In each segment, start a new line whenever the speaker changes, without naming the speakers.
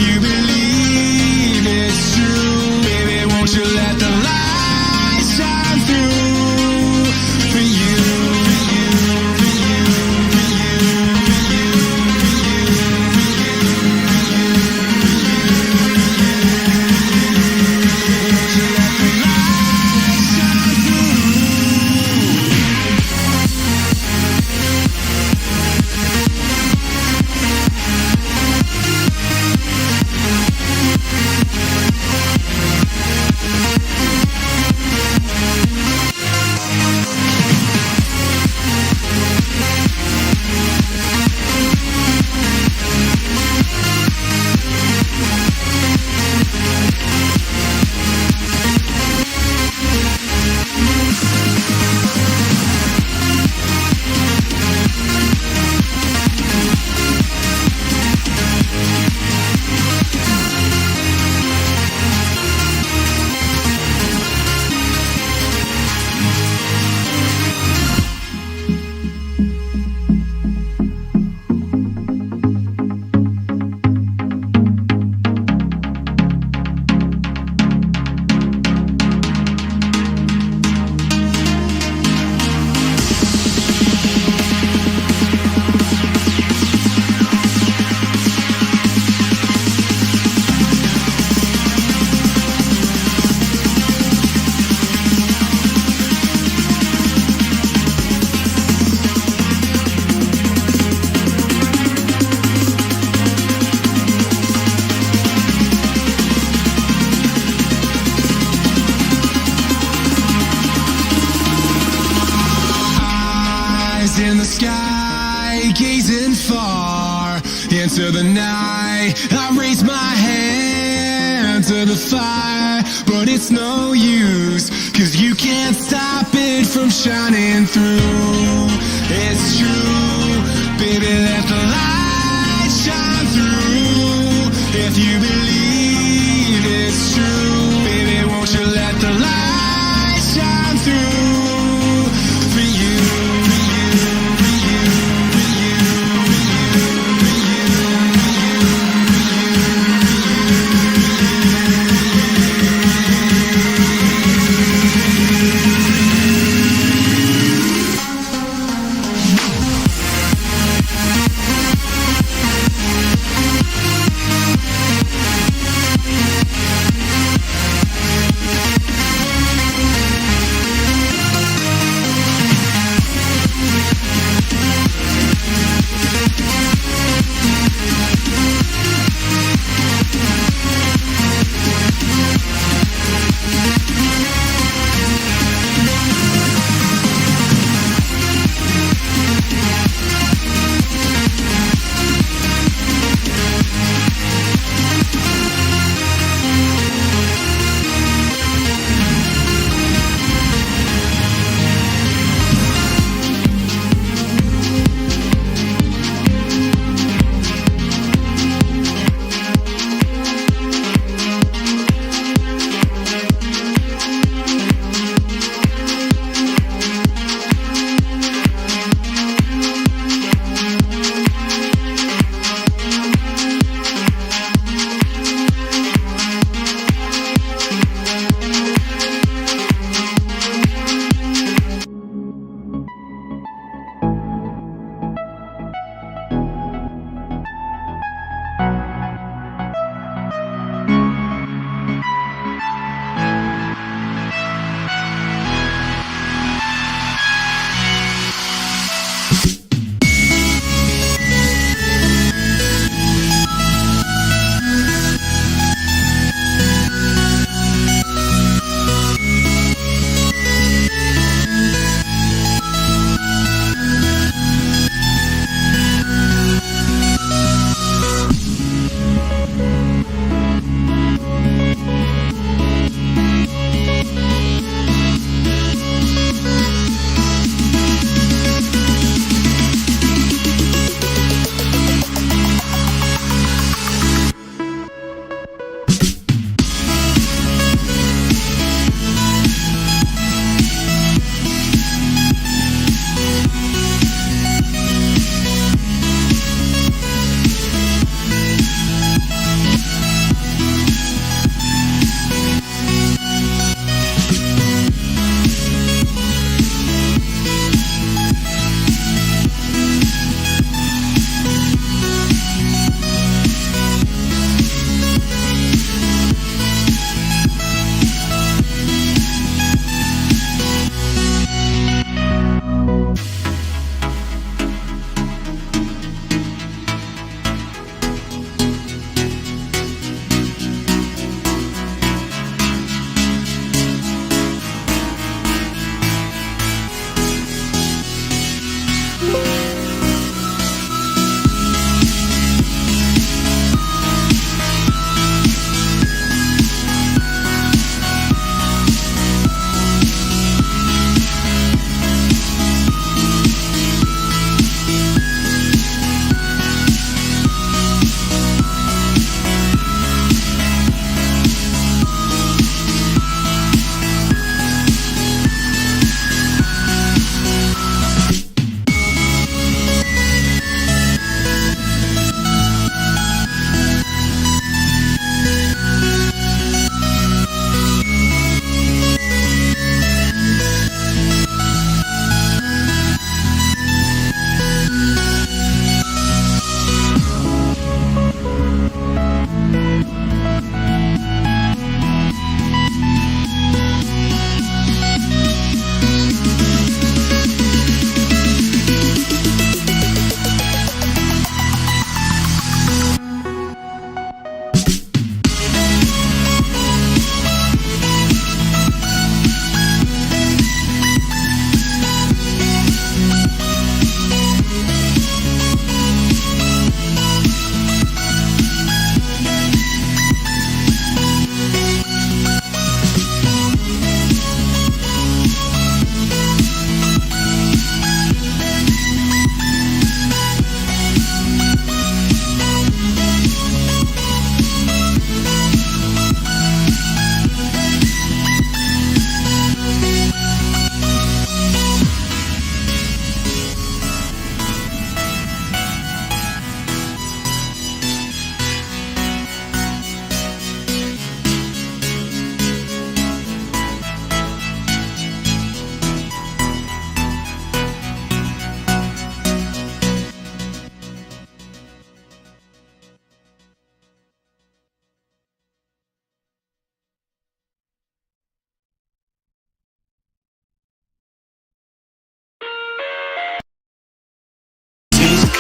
you believe it's true, baby, won't you let the light shine through for you, for you, for you, for you, for you, won't you let the light shine through? In the sky, gazing far into the night, I raise my hand to the fire, but it's no use, 'cause you can't stop it from shining through. It's true, baby, let the light shine through. If you believe it's true, baby, won't you let the light shine through for you.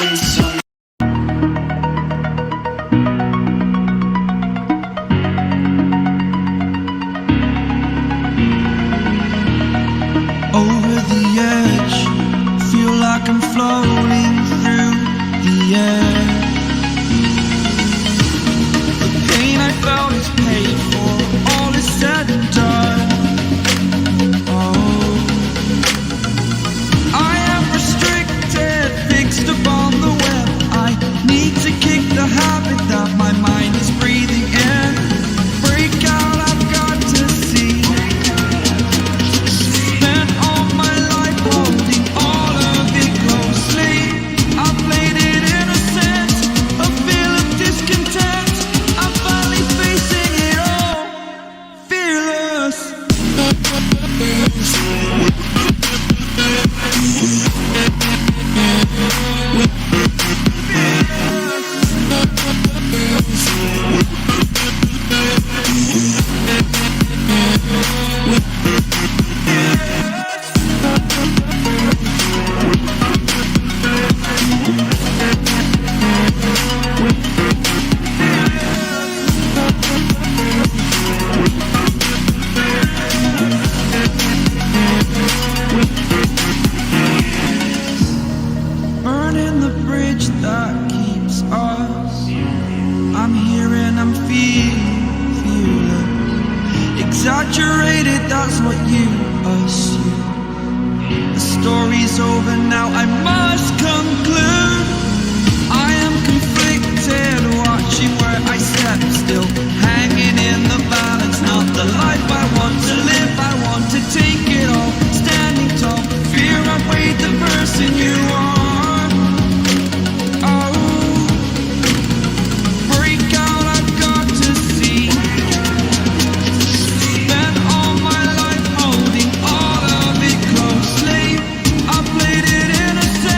Over the edge, feel like I'm floating through the air. The pain I felt is paid for, all is said and done. Oh, I am restricted, fixed upon the web. I need to kick the habit that my mind is breathing in. Break out, I've got to see. Spent all my life holding all of it closely. I played it innocent, a feel of discontent. I'm finally facing it all, fearless. Burning the bridge that keeps us. I'm here and I'm feeling exaggerated, that's what you assume. The story's over now, I must conclude. I am conflicted, watching where I step still, hanging in the balance. Not the life I want to live, I want to take it all. Standing tall, fear outweighed the person you are. Innocent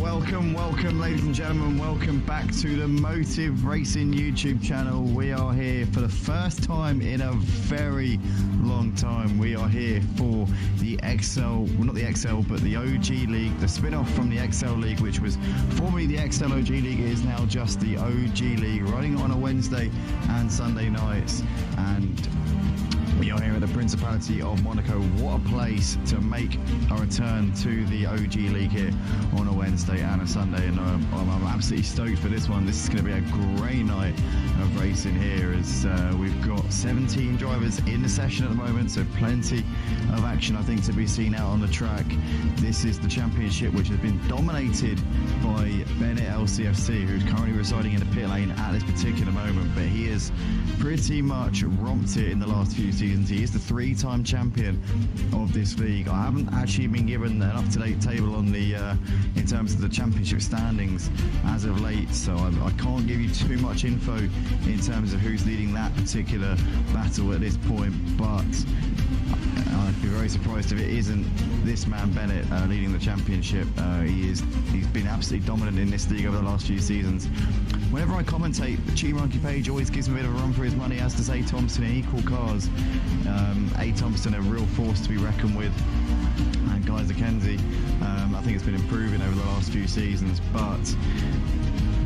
Welcome, ladies and gentlemen. Welcome back to the Motive Racing YouTube channel. We are here for the first time in a very long time. We are here for the XL, well, not the XL, but the OG League, the spin-off from the XL League, which was formerly the XL OG League. It is now just the OG League, running on a Wednesday and Sunday nights. And we are here at the Principality of Monaco. What a place to make a return to the OG League here on a Wednesday and a Sunday. And I'm absolutely stoked for this one. This is going to be a great night of racing here, as we've got 17 drivers in the session at the moment, so plenty of action, I think, to be seen out on the track. This is the championship, which has been dominated by Bennett LCFC, who's currently residing in the pit lane at this particular moment, but he has pretty much romped it in the last few seasons. He is the three-time champion of this league. I haven't actually been given an up-to-date table on the in terms of the championship standings as of late, so I can't give you too much info in terms of who's leading that particular battle at this point, but I'd be very surprised if it isn't this man Bennett leading the championship. He's been absolutely dominant in this league over the last few seasons. Whenever I commentate, the Cheat Monkey page always gives me a bit of a run for his money, as does A. Thompson in Equal Cars. A. Thompson, a real force to be reckoned with, and Guys Mackenzie. I think it's been improving over the last few seasons, but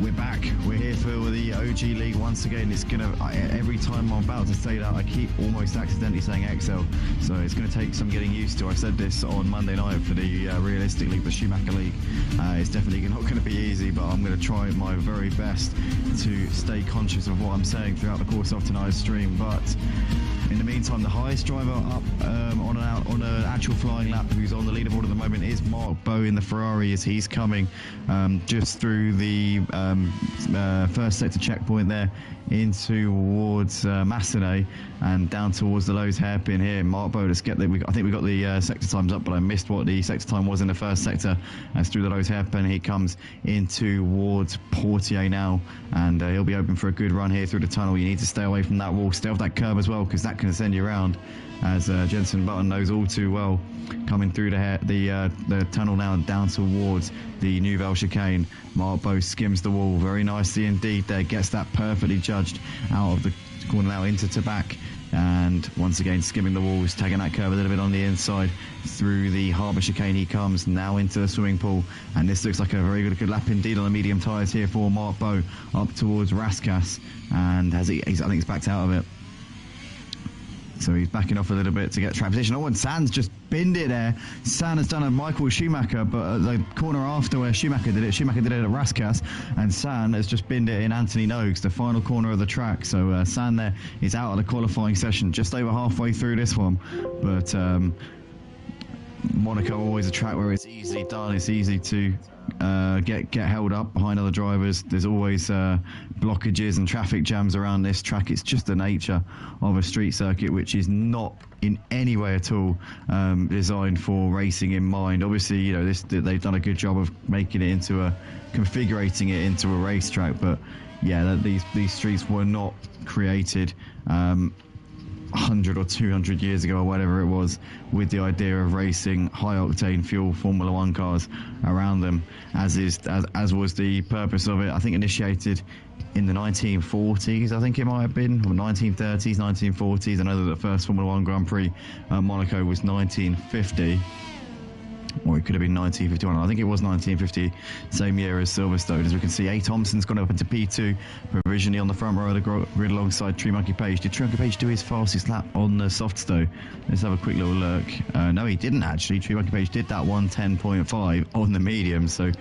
we're back. We're here for the OG League once again. It's gonna, every time I'm about to say that, I keep almost accidentally saying XL, so it's going to take some getting used to. I said this on Monday night for the Realistic League, the Schumacher League. It's definitely not going to be easy, but I'm going to try my very best to stay conscious of what I'm saying throughout the course of tonight's stream. But in the meantime, the highest driver up on an actual flying lap, who's on the leaderboard at the moment, is Mark Bowe in the Ferrari, as he's coming just through the first sector checkpoint there in towards Massenet and down towards the Lowe's hairpin here. Mark Bowe, let's get the, I think we got the sector times up, but I missed what the sector time was in the first sector. As through the Lowe's hairpin, he comes in towards Portier now, and he'll be open for a good run here through the tunnel. You need to stay away from that wall, stay off that curb as well, because that can send you around, as Jensen Button knows all too well. Coming through the tunnel now and down towards the Nouvelle chicane. Mark Bowe skims the wall very nicely indeed there, gets that perfectly judged out of the corner now into Tabac, and once again skimming the walls, tagging that curve a little bit on the inside. Through the harbour chicane he comes now into the swimming pool, and this looks like a very good lap indeed on the medium tyres here for Mark Bowe up towards Raskas, and I think he's backed out of it. So he's backing off a little bit to get track position. Oh, and San's just binned it there. San has done a Michael Schumacher, but at the corner after where Schumacher did it at Raskas, and San has just binned it in Anthony Nogues, the final corner of the track. So San there is out of the qualifying session, just over halfway through this one. But Monaco always a track where it's easily done. It's easy to get held up behind other drivers. There's always blockages and traffic jams around this track. It's just the nature of a street circuit, which is not in any way at all designed for racing in mind. Obviously, you know, they've done a good job of making it configurating it into a racetrack, but yeah, these streets were not created 100 or 200 years ago or whatever it was, with the idea of racing high octane fuel Formula One cars around them, as was the purpose of it. I think initiated in the 1940s, I think it might have been, or 1930s, 1940s. I know that the first Formula One Grand Prix Monaco was 1950. Or it could have been 1951. I think it was 1950, same year as Silverstone. As we can see, A. Thompson's gone up into P2, provisionally on the front row of the grid alongside Tree Monkey Page. Did Tree Monkey Page do his fastest lap on the Softstow? Let's have a quick little look. No, he didn't actually. Tree Monkey Page did that 1:10.5 on the medium, so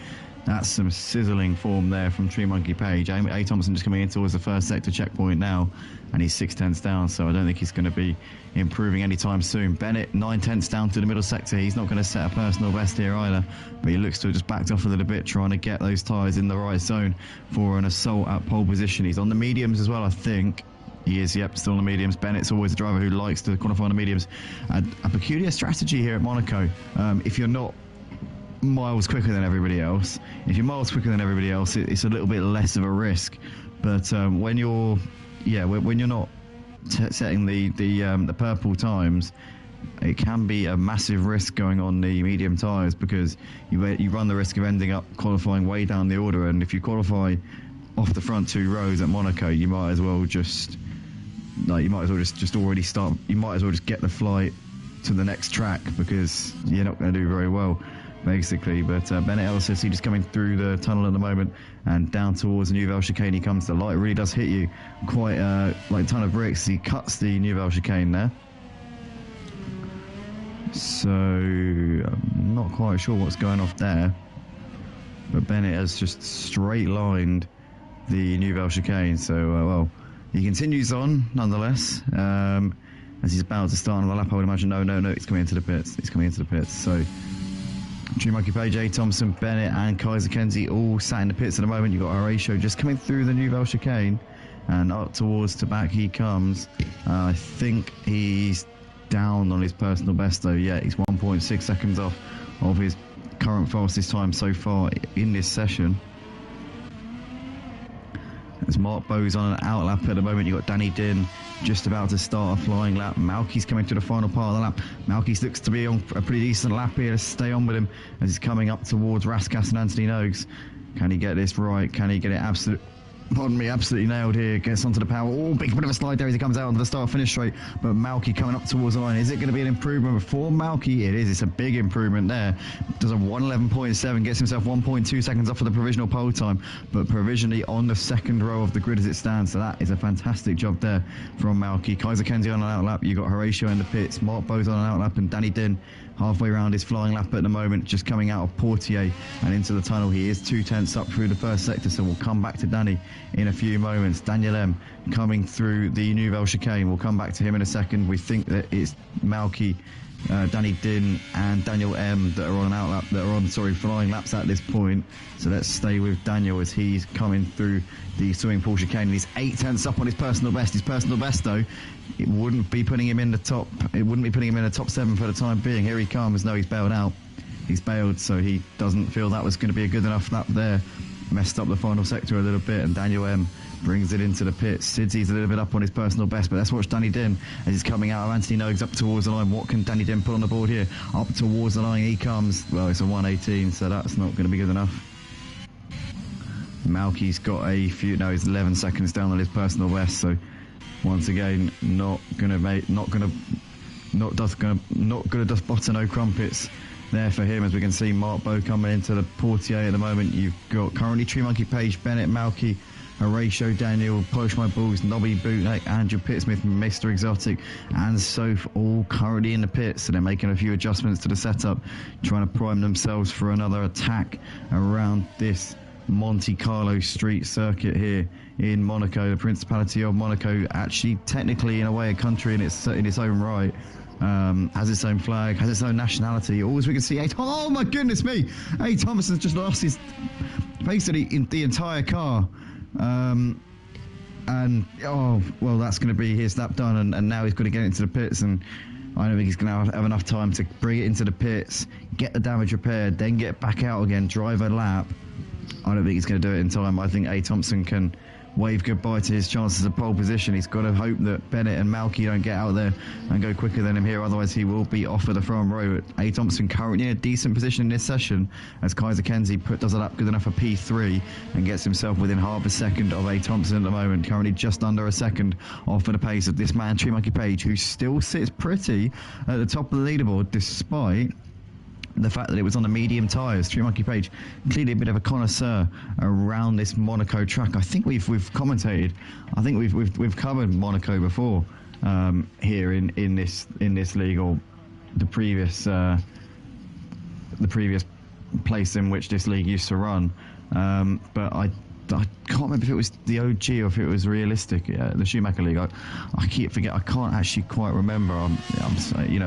that's some sizzling form there from Tree Monkey Page. A. Thompson just coming in towards the first sector checkpoint now, and he's 6/10 down, so I don't think he's going to be improving anytime soon. Bennett 9/10 down to the middle sector. He's not going to set a personal best here either, but he looks to have just backed off a little bit, trying to get those tyres in the right zone for an assault at pole position. He's on the mediums as well, I think. He is, yep, still on the mediums. Bennett's always a driver who likes to qualify on the mediums. A peculiar strategy here at Monaco. If you're not miles quicker than everybody else, it's a little bit less of a risk. But when you're not setting the purple times, it can be a massive risk going on the medium tyres, because you run the risk of ending up qualifying way down the order, and if you qualify off the front 2 rows at Monaco, you might as well just already start. You might as well just get the flight to the next track, because you're not going to do very well, basically. But Bennett LCC just coming through the tunnel at the moment and down towards the Nouvelle chicane he comes. The light really does hit you quite like a ton of bricks. He cuts the Nouvelle chicane there. So I'm not quite sure what's going off there, but Bennett has just straight lined the Nouvelle chicane. So well, he continues on nonetheless, as he's about to start another lap. I would imagine. No, he's coming into the pits. So Tree Monkey Page, A. Thompson, Bennett and Kaiser Kenzie all sat in the pits at the moment. You've got Horatio just coming through the Nouvelle chicane, and up towards to back he comes. I think he's down on his personal best though. Yeah, he's 1.6 seconds off of his current fastest time so far in this session. As Mark Bowes on an out lap at the moment, you've got Danny Din just about to start a flying lap. Malky's coming to the final part of the lap. Malky looks to be on a pretty decent lap here. Let's stay on with him as he's coming up towards Raskas and Anthony Noakes. Can he get this right? Can he get it absolutely nailed here? Gets onto the power. Oh, big bit of a slide there as he comes out onto the start-finish straight. But Malky coming up towards the line. Is it going to be an improvement for Malky? It is. It's a big improvement there. Does a 1:11.7. Gets himself 1.2 seconds off of the provisional pole time. But provisionally on the second row of the grid as it stands. So that is a fantastic job there from Malky. Kaiser Kenzie on an out lap. You've got Horatio in the pits. Mark Bowes on an out lap. And Danny Din halfway around his flying lap at the moment, just coming out of Portier and into the tunnel. He is 2/10 up through the first sector, so we'll come back to Danny in a few moments. Daniel M coming through the Nouvelle chicane. We'll come back to him in a second. We think that it's Malky, Danny Din and Daniel M that are on an out lap, flying laps at this point. So let's stay with Daniel as he's coming through the swimming pool chicane. And he's 8/10 up on his personal best. His personal best though, it wouldn't be putting him in the top 7 for the time being. Here he comes. No, he's bailed out. He's bailed, so he doesn't feel that was going to be a good enough lap there. Messed up the final sector a little bit, and Daniel M brings it into the pits. Sidsy's a little bit up on his personal best, but let's watch Danny Din as he's coming out of Anthony Noakes up towards the line. What can Danny Din put on the board here? Up towards the line he comes. Well, it's a 1:18, so that's not going to be good enough. Malky's got he's 11 seconds down on his personal best, so once again, not gonna dust butter, no crumpets there for him. As we can see, Mark Bow coming into the Portier at the moment. You've got currently Tree Monkey Page, Bennett, Malky, Horatio, Daniel, Polish My Balls, Nobby Bootneck, Andrew Pittsmith, Mr. Exotic and Soph all currently in the pits. So they're making a few adjustments to the setup, trying to prime themselves for another attack around this Monte Carlo street circuit here in Monaco. The Principality of Monaco, actually technically in a way a country in its own right, has its own flag, has its own nationality. All as we can see, oh my goodness me, A. Thomason's just lost his basically in the entire car. And oh well, that's going to be his lap done, and now he's got to get into the pits, and I don't think he's going to have enough time to bring it into the pits, get the damage repaired, then get back out again, drive a lap. I don't think he's going to do it in time. I think A. Thompson can wave goodbye to his chances of pole position. He's got to hope that Bennett and Malky don't get out there and go quicker than him here, otherwise he will be off of the front row. A. Thompson currently in a decent position in this session as Kaiser Kenzie does a lap good enough for P3 and gets himself within half a second of A. Thompson at the moment, currently just under a second off of the pace of this man, Tree Monkey Page, who still sits pretty at the top of the leaderboard despite the fact that it was on the medium tyres. Tree Monkey Page clearly a bit of a connoisseur around this Monaco track. I think we've commentated. I think we've covered Monaco before here in this league, or the previous place in which this league used to run. But I can't remember if it was the OG or if it was realistic, the Schumacher League. I keep forgetting. I can't actually quite remember. I'm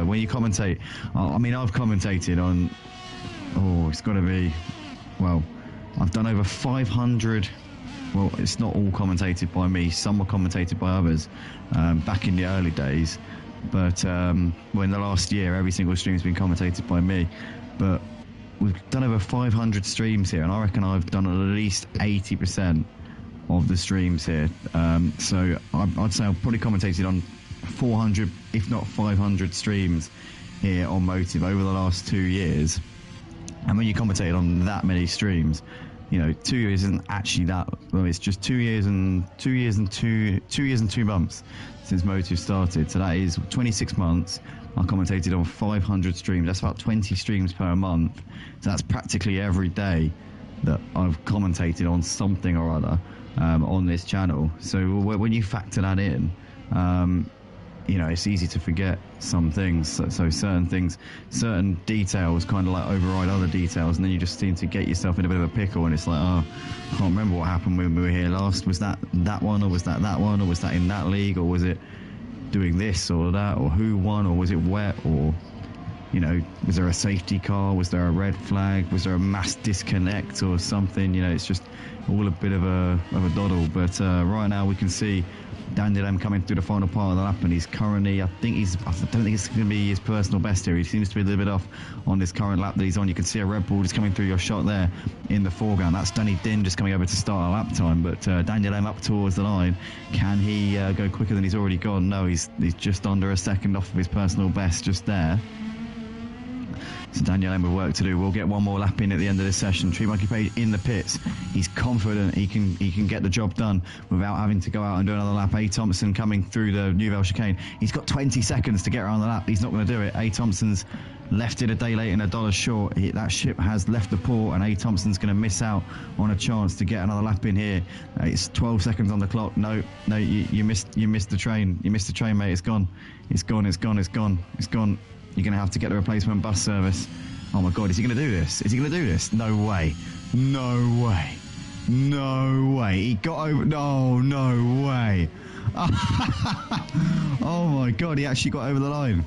when you commentate. I mean, I've commentated on. Oh, it's got to be. Well, I've done over 500. Well, it's not all commentated by me. Some were commentated by others back in the early days. But in the last year, every single stream's been commentated by me. But we've done over 500 streams here, and I reckon I've done at least 80% of the streams here. So I'd say I've probably commentated on 400, if not 500 streams here on Motive over the last 2 years. And when you commentate on that many streams, you know, 2 years isn't actually that. Well, it's just 2 years and 2 months since Motive started. So that is 26 months. I commentated on 500 streams. That's about 20 streams per month. So that's practically every day that I've commentated on something or other on this channel. So when you factor that in, you know, it's easy to forget some things. So certain things, certain details kind of like override other details, and then you just seem to get yourself in a bit of a pickle, and it's like, oh, I can't remember what happened when we were here last. Was that one, or was that one, or was that in that league, or was it doing this or that, or who won, or was it wet, or, you know, was there a safety car, was there a red flag, was there a mass disconnect or something? You know, it's just all a bit of a doddle. But right now we can see Daniel M coming through the final part of the lap, and he's currently, I don't think it's going to be his personal best here. He seems to be a little bit off on this current lap that he's on. You can see a Red Bull just coming through your shot there in the foreground. That's Danny Din just coming over to start a lap time, but Daniel M up towards the line. Can he go quicker than he's already gone? No, he's just under a second off of his personal best just there. So Daniel M with work to do. We'll get one more lap in at the end of this session. Tree Monkey Page in the pits. He's confident he can get the job done without having to go out and do another lap. A. Thompson coming through the Nouvelle chicane. He's got 20 seconds to get around the lap. He's not going to do it. A. Thompson's left it a day late and $1 short. That ship has left the port, and A. Thompson's going to miss out on a chance to get another lap in here. It's 12 seconds on the clock. No, you missed the train. You missed the train, mate. It's gone. It's gone. You're going to have to get the replacement bus service. Oh my God, is he going to do this? No way. He got over. No way. Oh my God, he actually got over the line.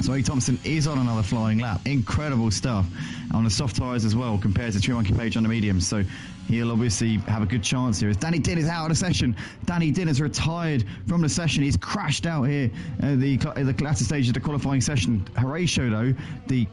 So A. Thompson is on another flying lap. Incredible stuff. On the soft tyres as well, compared to Tree Monkey Page on the mediums. So he'll obviously have a good chance here. As Danny Din is out of the session. Danny Din has retired from the session. He's crashed out here at the latter stage of the qualifying session. Horatio, though, the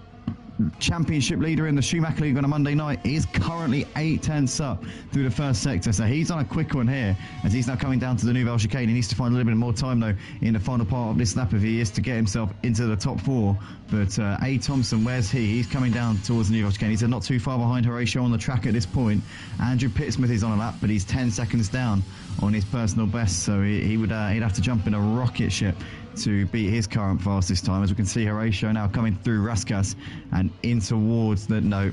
championship leader in the Schumacher League on a Monday night, is currently 8/10 up through the first sector, so he's on a quick one here as he's now coming down to the Nouvelle chicane. He needs to find a little bit more time though in the final part of this lap if he is to get himself into the top four. But A. Thompson, where's he? He's coming down towards the Nouvelle chicane. He's not too far behind Horatio on the track at this point. Andrew Pittsmith is on a lap, but he's 10 seconds down on his personal best, so he'd have to jump in a rocket ship to beat his current fastest time. As we can see, Horatio now coming through Raskas and in towards the no.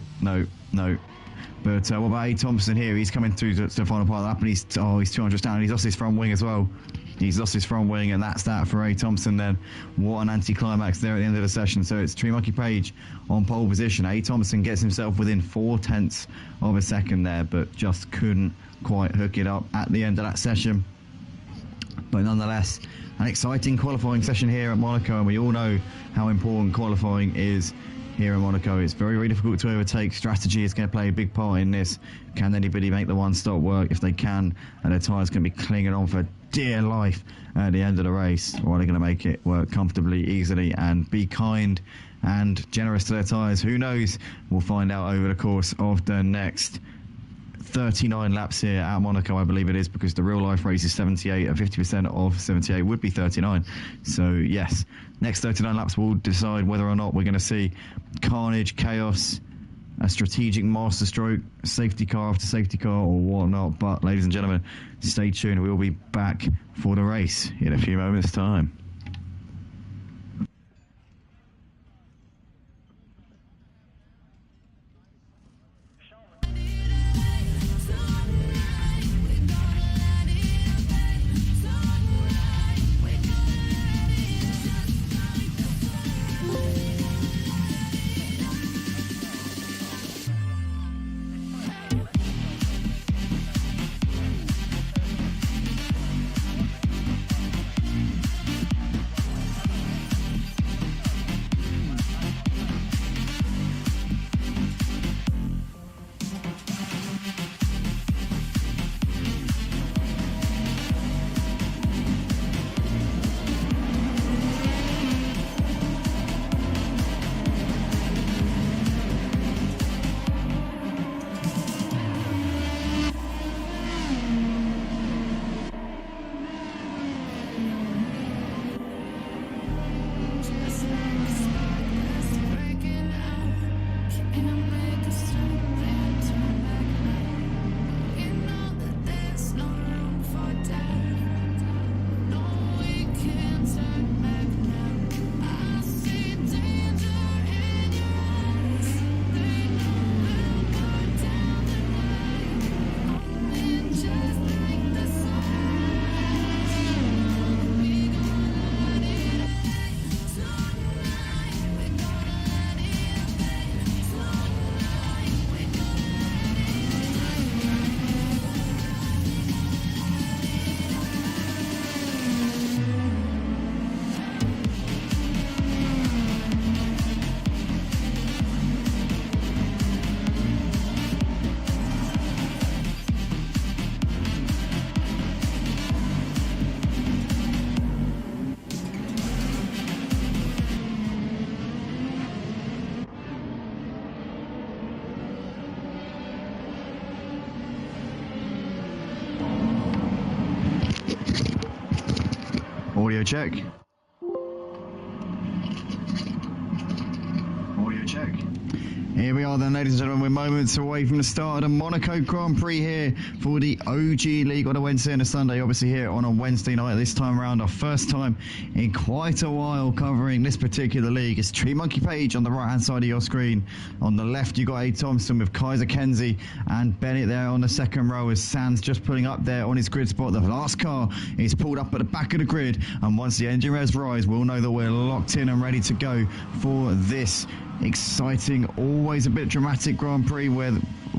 But what about A. Thompson here? He's coming through to the final part of the lap, and he's 200 down, and he's lost his front wing as well. He's lost his front wing, and that's that for A. Thompson then. What an anticlimax there at the end of the session. So it's Tree Monkey Page on pole position. A. Thompson gets himself within 0.4 of a second there, but just couldn't quite hook it up at the end of that session. But nonetheless, an exciting qualifying session here at Monaco, and we all know how important qualifying is here in Monaco. It's very, very difficult to overtake. Strategy is going to play a big part in this. Can anybody make the one-stop work? If they can, and their tyres going to be clinging on for dear life at the end of the race, or are they going to make it work comfortably, easily, and be kind and generous to their tyres? Who knows? We'll find out over the course of the next 39 laps here at Monaco, I believe it is, because the real life race is 78, and 50% of 78 would be 39. So yes, next 39 laps will decide whether or not we're going to see carnage, chaos, a strategic masterstroke, safety car after safety car, or whatnot. But ladies and gentlemen, stay tuned. We will be back for the race in a few moments' time. Audio check. Audio check. Here we are then, ladies and gentlemen. We're moments away from the start of the Monaco Grand Prix here for the OG League on a Wednesday and a Sunday. Obviously here on a Wednesday night this time around. Our first time in quite a while covering this particular league. It's Tree Monkey Page on the right-hand side of your screen. On the left, you got A. Thompson with Kaiser Kenzie and Bennett there on the second row as Sands just pulling up there on his grid spot. The last car is pulled up at the back of the grid. And once the engine res rise, we'll know that we're locked in and ready to go for this exciting, always a bit dramatic Grand Prix where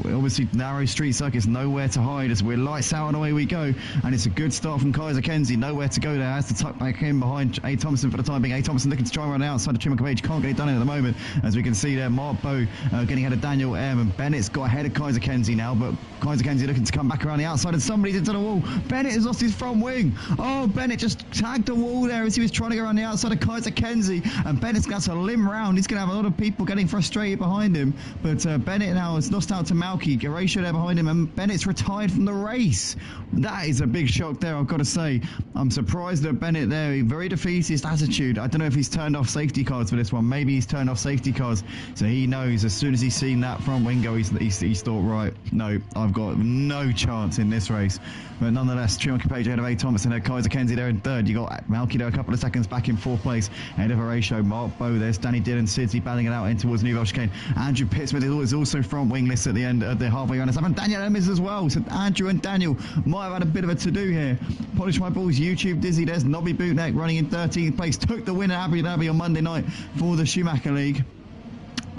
obviously narrow street circuits, nowhere to hide as we're lights out and away we go. And it's a good start from Kaiser Kenzie, nowhere to go there, has to tuck back in behind A. Thompson for the time being. A. Thompson looking to try and run outside of Tree Monkey Page, can't get it done at the moment, as we can see there. Mark Bowe getting ahead of Daniel M, and Bennett's got ahead of Kaiser Kenzie now, but Kaiser Kenzie looking to come back around the outside, and somebody's into the wall. Bennett has lost his front wing. Oh, Bennett just tagged the wall there as he was trying to go around the outside of Kaiser Kenzie, and Bennett's got to limb round. He's going to have a lot of people getting frustrated behind him, but Bennett now has lost out to Malky. Horatio there behind him, and Bennett's retired from the race. That is a big shock there, I've got to say. I'm surprised that Bennett there, very defeatist attitude. I don't know if he's turned off safety cards for this one. Maybe he's turned off safety cards, so he knows as soon as he's seen that front wing go, he's thought, right, no, I've got no chance in this race. But nonetheless, Tree Monkey Page ahead of A. Thompson, Kaiser Kenzie there in third. You got Malky there a couple of seconds back in fourth place, ahead of Horatio. Mark Bowe, there's Danny Dillon, Sidney battling it out in towards Nouvelle Chicane. Andrew Pittsmith is also front wingless at the end, at the halfway around. And Daniel M is as well, so Andrew and Daniel might have had a bit of a to-do here. Polish My Balls, YouTube Dizzy, there's Nobby Bootneck running in 13th place, took the win at Abu Dhabi on Monday night for the Schumacher League.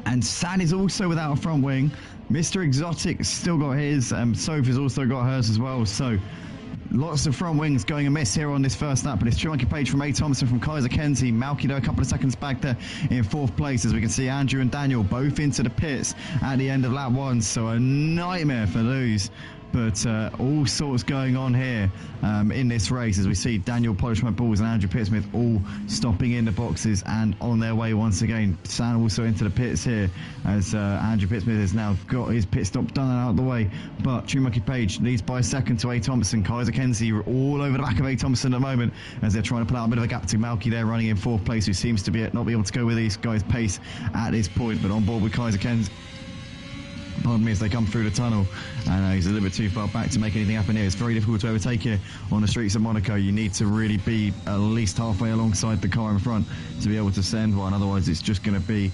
And San is also without a front wing. Mr. Exotic still got his, Sophie's also got hers as well, so lots of front wings going amiss here on this first lap, but it's Tree Monkey Page from A. Thompson from Kaiser Kenzie. Malky there a couple of seconds back there in fourth place, as we can see Andrew and Daniel both into the pits at the end of lap one, so a nightmare for those. But all sorts going on here in this race, as we see Daniel Polish My Balls and Andrew Pittsmith all stopping in the boxes and on their way once again. San also into the pits here, as Andrew Pittsmith has now got his pit stop done and out of the way. But Tree Monkey Page leads by a second to A. Thompson. Kaiser Kenzie all over the back of A. Thompson at the moment, as they're trying to pull out a bit of a gap to Malky there running in fourth place, who seems to not be able to go with these guys' pace at this point, but on board with Kaiser Kenzie. Pardon me, as they come through the tunnel, and he's a little bit too far back to make anything happen here. It's very difficult to overtake here on the streets of Monaco. You need to really be at least halfway alongside the car in front to be able to send one, otherwise it's just going to be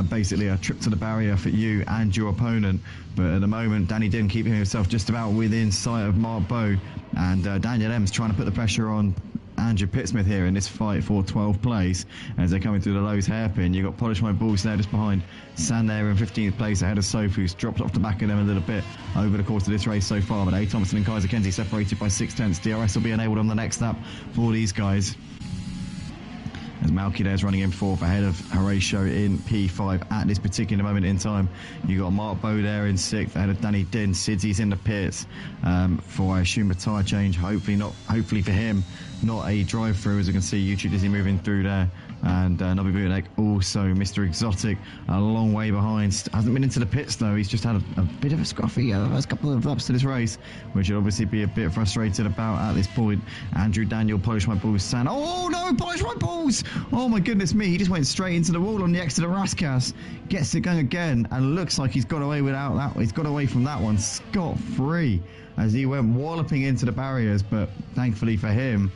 basically a trip to the barrier for you and your opponent. But at the moment, Danny Dillon keeping himself just about within sight of Mark Bowe, and Daniel M's trying to put the pressure on Andrew Pittsmith here in this fight for 12th place as they're coming through the Lowe's hairpin. You've got Polish My Balls there just behind San there in 15th place ahead of Soph, who's dropped off the back of them a little bit over the course of this race so far. But A. Thompson and Kaiser Kenzie separated by 6/10. DRS will be enabled on the next lap for these guys, as Malky there's running in fourth ahead of Horatio in P5 at this particular moment in time. You got Mark Bowe there in sixth ahead of Danny Din. Sidsy's in the pits for, I assume, a tyre change. Hopefully for him, not a drive-through, as you can see YouTube Dizzy moving through there. And Nobby Bootneck also, Mr. Exotic, a long way behind. Hasn't been into the pits though. He's just had a bit of a scruffy the first couple of laps to this race, which he'll obviously be a bit frustrated about at this point. Andrew Daniel, Polish My Balls, San. Oh no, Polish My Balls! Oh my goodness me, he just went straight into the wall on the exit of Raskas. Gets it going again, and looks like he's got away without that. He's got away from that one scot-free, as he went walloping into the barriers, but thankfully for him,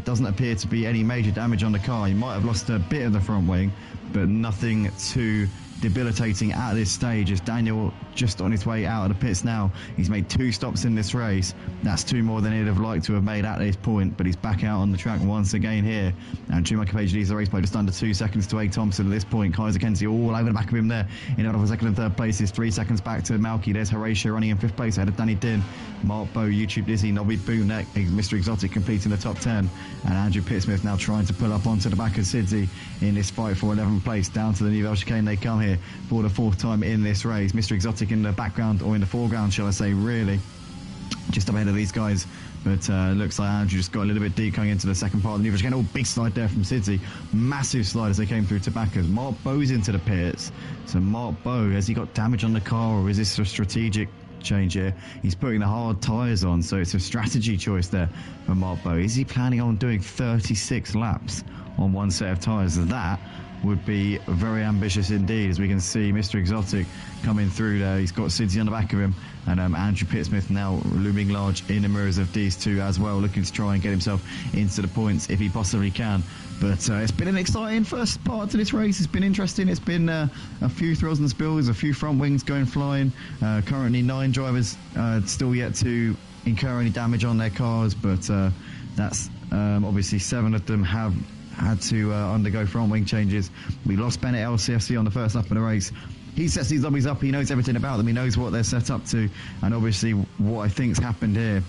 doesn't appear to be any major damage on the car. He might have lost a bit of the front wing, but nothing too debilitating at this stage, as Daniel just on his way out of the pits now. He's made 2 stops in this race. That's 2 more than he'd have liked to have made at this point, but he's back out on the track once again here. And Tree Monkey Page leads the race by just under 2 seconds to A. Thompson at this point. Kaiser Kenzie all over the back of him there in order for second and third places. 3 seconds back to Malky. There's Horatio running in 5th place ahead of Danny Din. Mark Bowe, YouTube Dizzy, Nobby Bootneck, Mr. Exotic completing the top 10, and Andrew Pittsmith now trying to pull up onto the back of Sidzy in this fight for 11th place. Down to the Nouvelle Chicane they come here for the 4th time in this race. Mr. Exotic in the background, or in the foreground shall I say, really just up ahead of these guys, but looks like Andrew just got a little bit deep going into the second part of the Nouvelle Chicane. Oh, big slide there from Sidzy, massive slide as they came through Tobaccos. Mark Bowe's into the pits, so Mark Bowe, has he got damage on the car, or is this a strategic change here. He's putting the hard tyres on, so it's a strategy choice there for Mark Bowe. Is he planning on doing 36 laps on one set of tyres? That would be very ambitious indeed, as we can see Mr. Exotic coming through there. He's got Sidzi on the back of him, and Andrew Pittsmith now looming large in the mirrors of these two as well, looking to try and get himself into the points if he possibly can. But it's been an exciting first part to this race. It's been interesting. It's been a few thrills and spills, a few front wings going flying. Currently 9 drivers still yet to incur any damage on their cars, but that's obviously 7 of them have had to undergo front wing changes. We lost Bennett LCFC on the first lap of the race. He sets these zombies up, he knows everything about them, he knows what they're set up to, and obviously what I think's happened here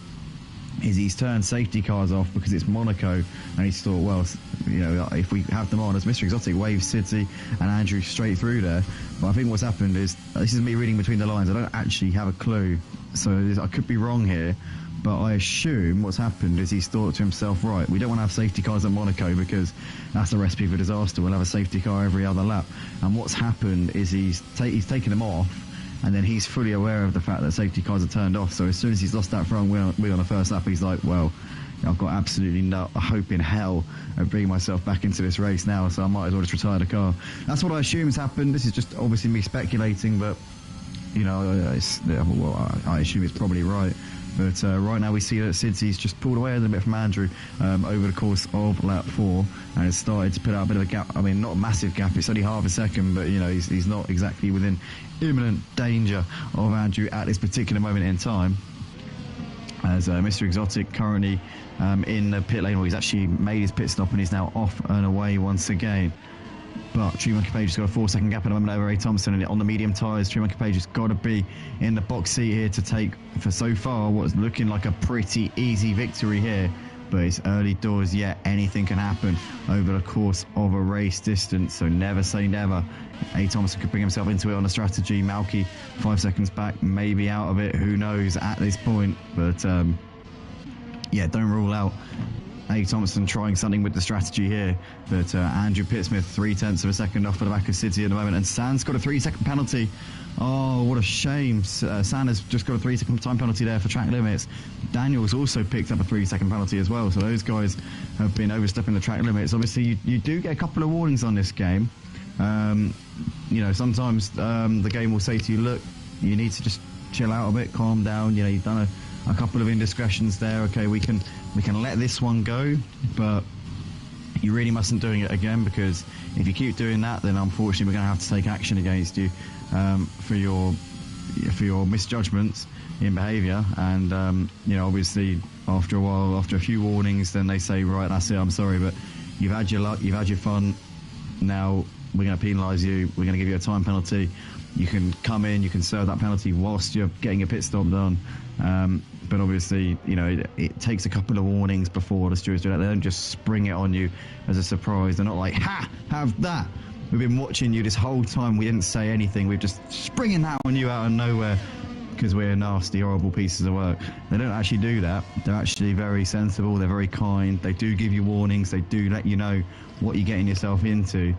is he's turned safety cars off because it's Monaco, and he's thought, well, you know, if we have them on, as Mr. Exotic waves Sidzi and Andrew straight through there. But I think what's happened is, this is me reading between the lines, I don't actually have a clue, so I could be wrong here, but I assume what's happened is he's thought to himself, right, we don't want to have safety cars at Monaco because that's a recipe for disaster. We'll have a safety car every other lap. And what's happened is he's taken them off, and then he's fully aware of the fact that safety cars are turned off. So as soon as he's lost that front wheel on the first lap, he's like, well, I've got absolutely no hope in hell of bringing myself back into this race now, so I might as well just retire the car. That's what I assume has happened. This is just obviously me speculating, but you know, I assume it's probably right. But right now we see that Sidzi's just pulled away a little bit from Andrew over the course of lap 4, and has started to put out a bit of a gap. I mean, not a massive gap, it's only half a second, but you know, he's not exactly within imminent danger of Andrew at this particular moment in time. As Mr. Exotic currently in the pit lane, where he's actually made his pit stop and he's now off and away once again. But True Monkey Page has got a 4-second gap at the moment over A. Thompson, and on the medium tyres, True Monkey Page has got to be in the box seat here to take, for so far, what's looking like a pretty easy victory here. But it's early doors yet, anything can happen over the course of a race distance, so never say never. A. Thompson could bring himself into it on a strategy. Malky 5 seconds back, maybe out of it, who knows at this point. But yeah, don't rule out A. Thompson trying something with the strategy here, but Andrew Pittsmith 0.3 of a second off for the back of Sidzi at the moment, and San's got a 3-second penalty. Oh, what a shame. San has just got a 3-second time penalty there for track limits. Daniel's also picked up a 3-second penalty as well, so those guys have been overstepping the track limits. Obviously, you do get a couple of warnings on this game. You know, sometimes the game will say to you, look, you need to just chill out a bit, calm down. You know, you've done a couple of indiscretions there. Okay, we can let this one go, but you really mustn't doing it again, because if you keep doing that, then unfortunately we're going to have to take action against you for your misjudgments in behaviour. And you know, obviously after a while, after a few warnings, then they say, right, that's it, I'm sorry, but you've had your luck, you've had your fun, now we're going to penalise you, we're going to give you a time penalty. You can come in, you can serve that penalty whilst you're getting your pit stop done. But obviously, you know, it takes a couple of warnings before the stewards do that. They don't just spring it on you as a surprise. They're not like, ha, have that. We've been watching you this whole time. We didn't say anything. We're just springing that on you out of nowhere because we're nasty, horrible pieces of work. They don't actually do that. They're actually very sensible. They're very kind. They do give you warnings. They do let you know what you're getting yourself into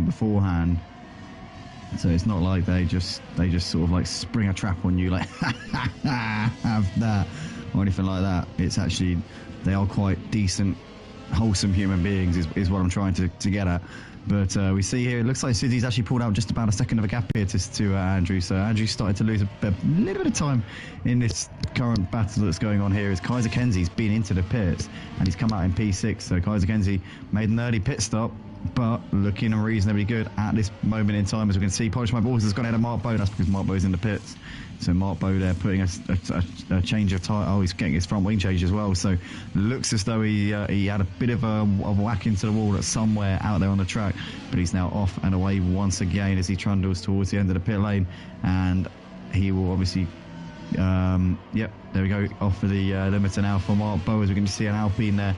beforehand. So it's not like they just sort of like spring a trap on you, like have that or anything like that. It's actually, they are quite decent, wholesome human beings is what I'm trying to get at. But we see here, it looks like Sidzi's actually pulled out just about a second of a gap here to Andrew. So Andrew started to lose a little bit of time in this current battle that's going on here, as Kaiser Kenzie's been into the pits and he's come out in P6. So Kaiser Kenzie made an early pit stop, but looking reasonably good at this moment in time. As we can see, Polish My Balls has gone ahead of Mark Bowe. That's because Mark Bowe's in the pits. So Mark Bowe there putting a change of tyre. Oh, he's getting his front wing changed as well. So looks as though he had a bit of a whack into the wall at somewhere out there on the track. But he's now off and away once again as he trundles towards the end of the pit lane. And he will obviously... yep, there we go, off for the limiter now for Mark Bowe, as we can see an Alpine there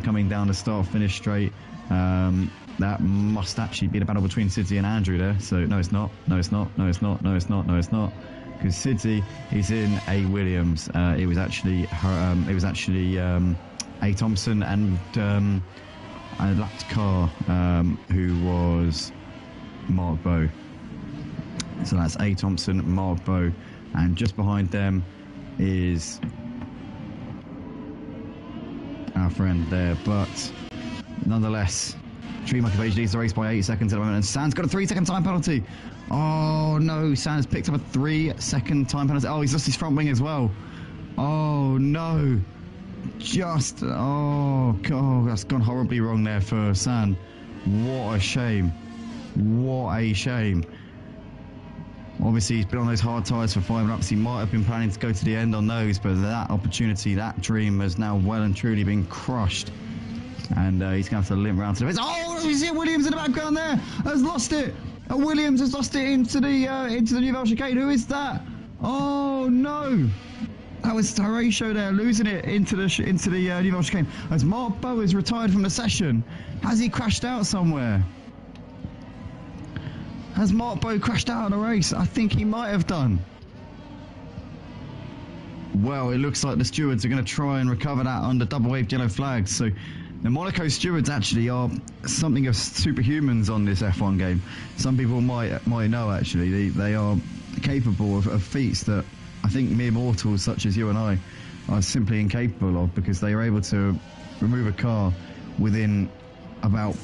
coming down the start-finish straight. That must actually be the battle between Sidzi and Andrew there. So no, it's not. No, it's not. No, it's not. No, it's not. No, it's not. Because Sidzi is in a Williams. It was actually A. Thompson and a lapped car who was Mark Bowe. So that's A. Thompson, Mark Bowe, and just behind them is our friend there. But nonetheless, Schumacher Page leads the race by 8 seconds at the moment, and San's got a 3-second time penalty. Oh no, San has picked up a 3-second time penalty. Oh, he's lost his front wing as well. Oh no. Oh god, that's gone horribly wrong there for San. What a shame. What a shame. Obviously, he's been on those hard tyres for 5 laps. He might have been planning to go to the end on those, but that opportunity, that dream has now well and truly been crushed. And he's going to have to limp round to the fence. Oh, you see Williams in the background there has lost it. Williams has lost it into the New Vale chicane. Who is that? Oh no. That was Horatio there, losing it into the New Vale chicane. As Mark Bowe is retired from the session, has he crashed out somewhere? Has Mark Bowe crashed out of the race? I think he might have done. Well, it looks like the stewards are going to try and recover that under double-waved yellow flags. So the Monaco stewards actually are something of superhumans on this F1 game. Some people might know, actually. They are capable of feats that I think mere mortals such as you and I are simply incapable of, because they are able to remove a car within about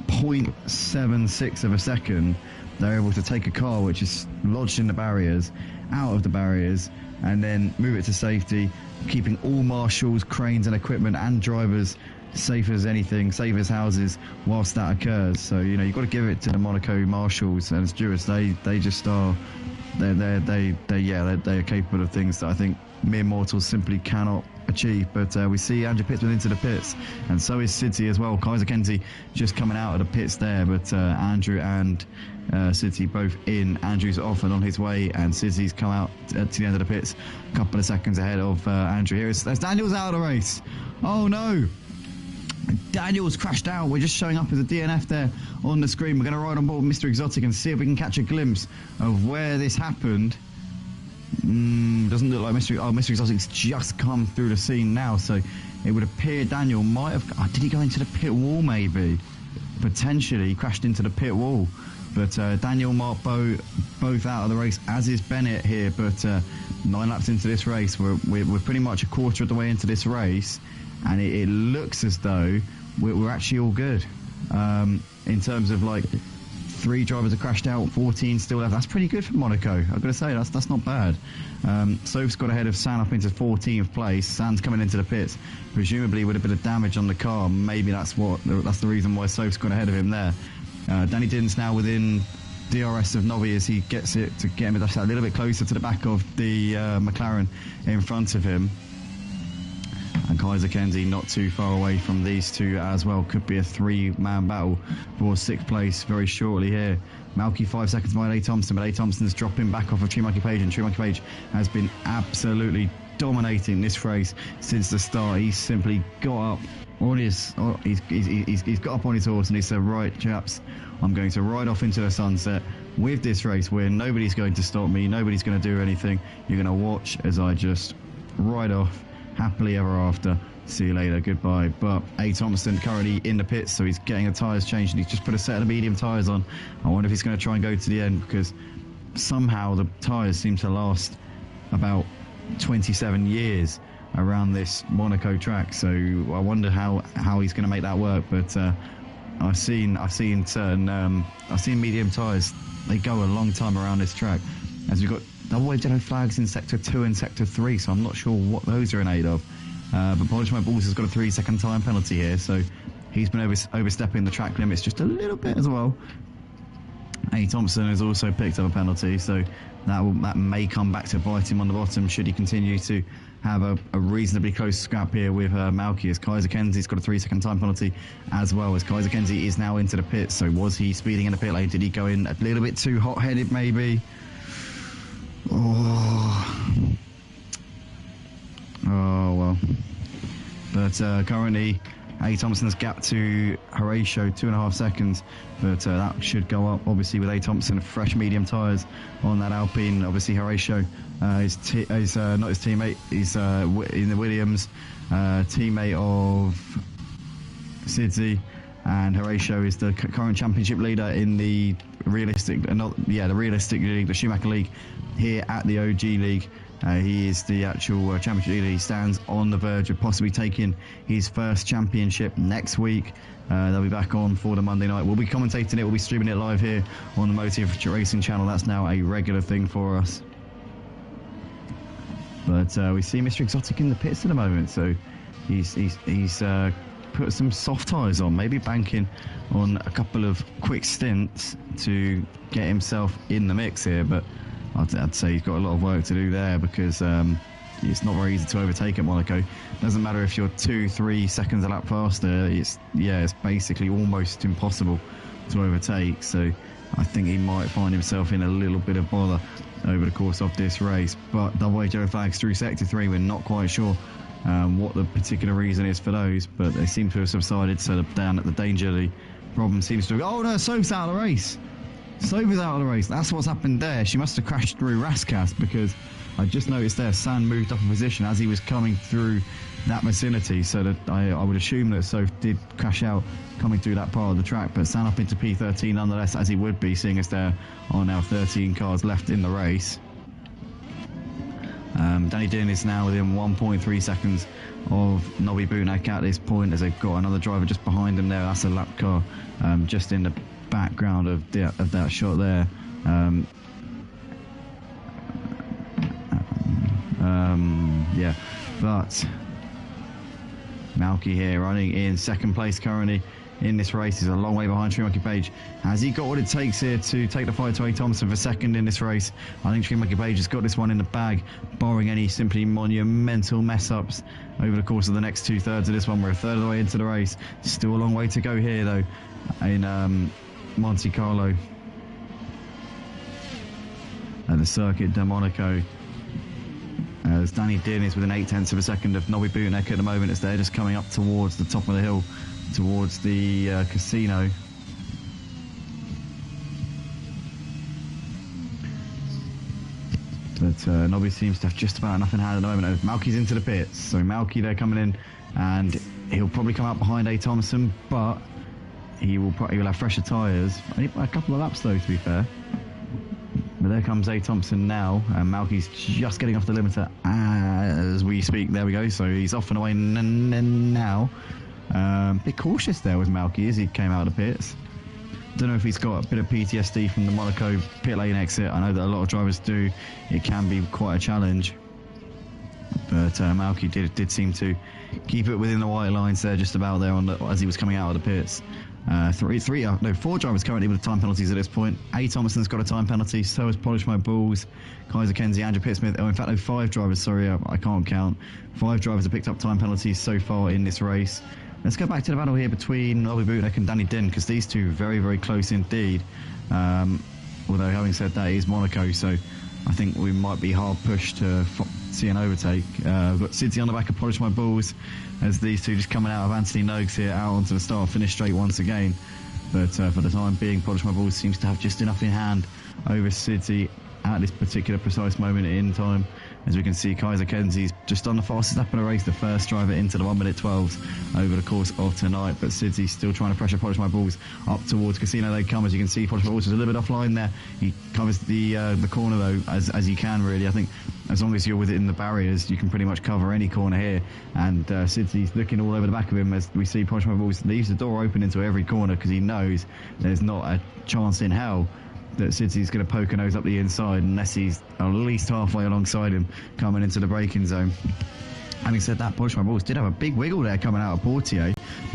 0.76 of a second. They're able to take a car which is lodged in the barriers, out of the barriers, and then move it to safety, keeping all marshals, cranes and equipment and drivers safe as anything, safe as houses, whilst that occurs. So, you know, you've got to give it to the Monaco marshals and stewards. They just are, they're capable of things that I think mere mortals simply cannot achieve. But we see Andrew Pittsman into the pits, and so is Sidzi as well. Kaiser Kenzie just coming out of the pits there, but Andrew and Sidzi both in. Andrew's off and on his way, and Sidzi's come out to the end of the pits a couple of seconds ahead of Andrew. Here is Daniel's out of the race. Oh no, Daniel's crashed out. We're just showing up as a DNF there on the screen. We're going to ride on board Mr. Exotic and see if we can catch a glimpse of where this happened. Doesn't look like Mr. Exotic's just come through the scene now, so it would appear Daniel might have... did he go into the pit wall maybe? Potentially, he crashed into the pit wall. But Daniel, Mark Bowe, both out of the race, as is Bennett here. But 9 laps into this race, we're pretty much a quarter of the way into this race, and it looks as though we're actually all good. In terms of, like, 3 drivers have crashed out, 14 still left. That's pretty good for Monaco. I've got to say, that's not bad. Soph's got ahead of San up into 14th place. San's coming into the pits, presumably with a bit of damage on the car. Maybe that's the reason why Soph's gone ahead of him there. Danny Din's now within DRS of Novi as he gets it to get him a little bit closer to the back of the McLaren in front of him. And Kaiser Kenzie not too far away from these two as well. Could be a 3-man battle for 6th place very shortly here. Malky 5 seconds behind A. Thompson, but A. Thompson's dropping back off of Schumacher Page, and Schumacher Page has been absolutely dominating this race since the start. He's simply got up on his he's got up on his horse and he said, right chaps, I'm going to ride off into the sunset with this race where nobody's going to stop me, nobody's going to do anything. You're going to watch as I just ride off happily ever after. See you later, goodbye. But A. Thompson currently in the pits, so he's getting the tyres changed, and he's just put a set of medium tyres on. I wonder if he's going to try and go to the end, because somehow the tyres seem to last about 27 years around this Monaco track. So I wonder how he's going to make that work. But I've seen medium tyres. They go a long time around this track, as we've got double-wave yellow flags in Sector 2 and Sector 3, so I'm not sure what those are in aid of. But Polish My Balls has got a 3-second time penalty here, so he's been overstepping the track limits just a little bit as well. A. Thompson has also picked up a penalty, so that may come back to bite him on the bottom should he continue to have a reasonably close scrap here with Malky, as Kaiser Kenzie's got a 3-second time penalty as well, as Kaiser Kenzie is now into the pit. So was he speeding in the pit lane? Did he go in a little bit too hot-headed maybe? Oh well. But currently A. Thompson's gap to Horatio 2.5 seconds, but that should go up obviously with A. Thompson fresh medium tyres on that Alpine. Obviously Horatio is not his teammate, he's in the Williams, teammate of Sidzi, and Horatio is the current championship leader in the realistic league, the Schumacher League. here at the OG League. He is the actual championship leader. He stands on the verge of possibly taking his first championship next week. They'll be back on for the Monday night. We'll be commentating it. We'll be streaming it live here on the Motive Racing channel. That's now a regular thing for us. But we see Mr. Exotic in the pits at the moment, so he's put some soft tyres on, maybe banking on a couple of quick stints to get himself in the mix here. But I'd say he's got a lot of work to do there, because it's not very easy to overtake at Monaco. Doesn't matter if you're 2-3 seconds a lap faster. It's basically almost impossible to overtake. So I think he might find himself in a little bit of bother over the course of this race. But double HO flags through sector 3, we're not quite sure what the particular reason is for those, but they seem to have subsided. So down at the danger, the problem seems to have... Oh no, Soap's out of the race. Soap's out of the race. That's what's happened there. She must have crashed through Raskas, because I just noticed there San moved up a position as he was coming through that vicinity. So that I would assume that Soph did crash out coming through that part of the track, but San up into P13 nonetheless, as he would be, seeing as there are now 13 cars left in the race. Danny Dillon is now within 1.3 seconds of Nobby Bunak at this point, as they've got another driver just behind him there. That's a lap car just in the background of that shot there. Yeah, but Malky here running in second place currently in this race. He's a long way behind Tree Monkey Page. Has he got what it takes here to take the fight to A. Thompson for second in this race? I think Tree Monkey Page has got this one in the bag, barring any simply monumental mess-ups over the course of the next 2/3 of this one. We're a third of the way into the race. Still a long way to go here, though, in Monte Carlo at the Circuit de Monaco. As Danny Dillon is within 0.8 of a second of Nobby Bunak at the moment, as they're just coming up towards the top of the hill, towards the casino. But Nobby seems to have just about enough in hand at the moment. Malky's into the pits, so Malky there coming in, and he'll probably come out behind A. Thompson, but he will have fresher tyres. Only by a couple of laps though, to be fair. But there comes A. Thompson now, and Malky's just getting off the limiter as we speak. There we go. So he's off and away now. Bit cautious there with Malky as he came out of the pits. Don't know if he's got a bit of PTSD from the Monaco pit lane exit. I know that a lot of drivers do. It can be quite a challenge. But Malky did seem to keep it within the white lines there, just about there as he was coming out of the pits. 4 drivers currently with time penalties at this point. A. Thompson's got a time penalty, so has Polish My Balls, Kaiser Kenzie, Andrew Pittsmith. Oh, in fact, 5 drivers, sorry, I can't count. 5 drivers have picked up time penalties so far in this race. Let's go back to the battle here between Nobby Bunak and Danny Dillon, because these two are very, very close indeed. Although, having said that, it is Monaco, so I think we might be hard pushed to see an overtake. We've got Sidzi on the back of Polish My Balls, as these two just coming out of Anthony Noakes here, out onto the start, finish straight once again. But for the time being, Polish My Balls seems to have just enough in hand over Sidzi at this particular precise moment in time. As we can see, Kaiser Kenzie's just on the fastest lap of the race, the first driver into the 1:12s over the course of tonight. But Sidzi's still trying to pressure Polish My Balls up towards Casino. They come, as you can see. Polish My Balls is a little bit offline there. He covers the corner though, as you can really. I think as long as you're within the barriers, you can pretty much cover any corner here. And Sidzi's looking all over the back of him as we see Polish My Balls leaves the door open into every corner, because he knows there's not a chance in hell that Sidzi's going to poke a nose up the inside unless he's at least halfway alongside him coming into the braking zone. Having said that, Polish My Balls did have a big wiggle there coming out of Portier.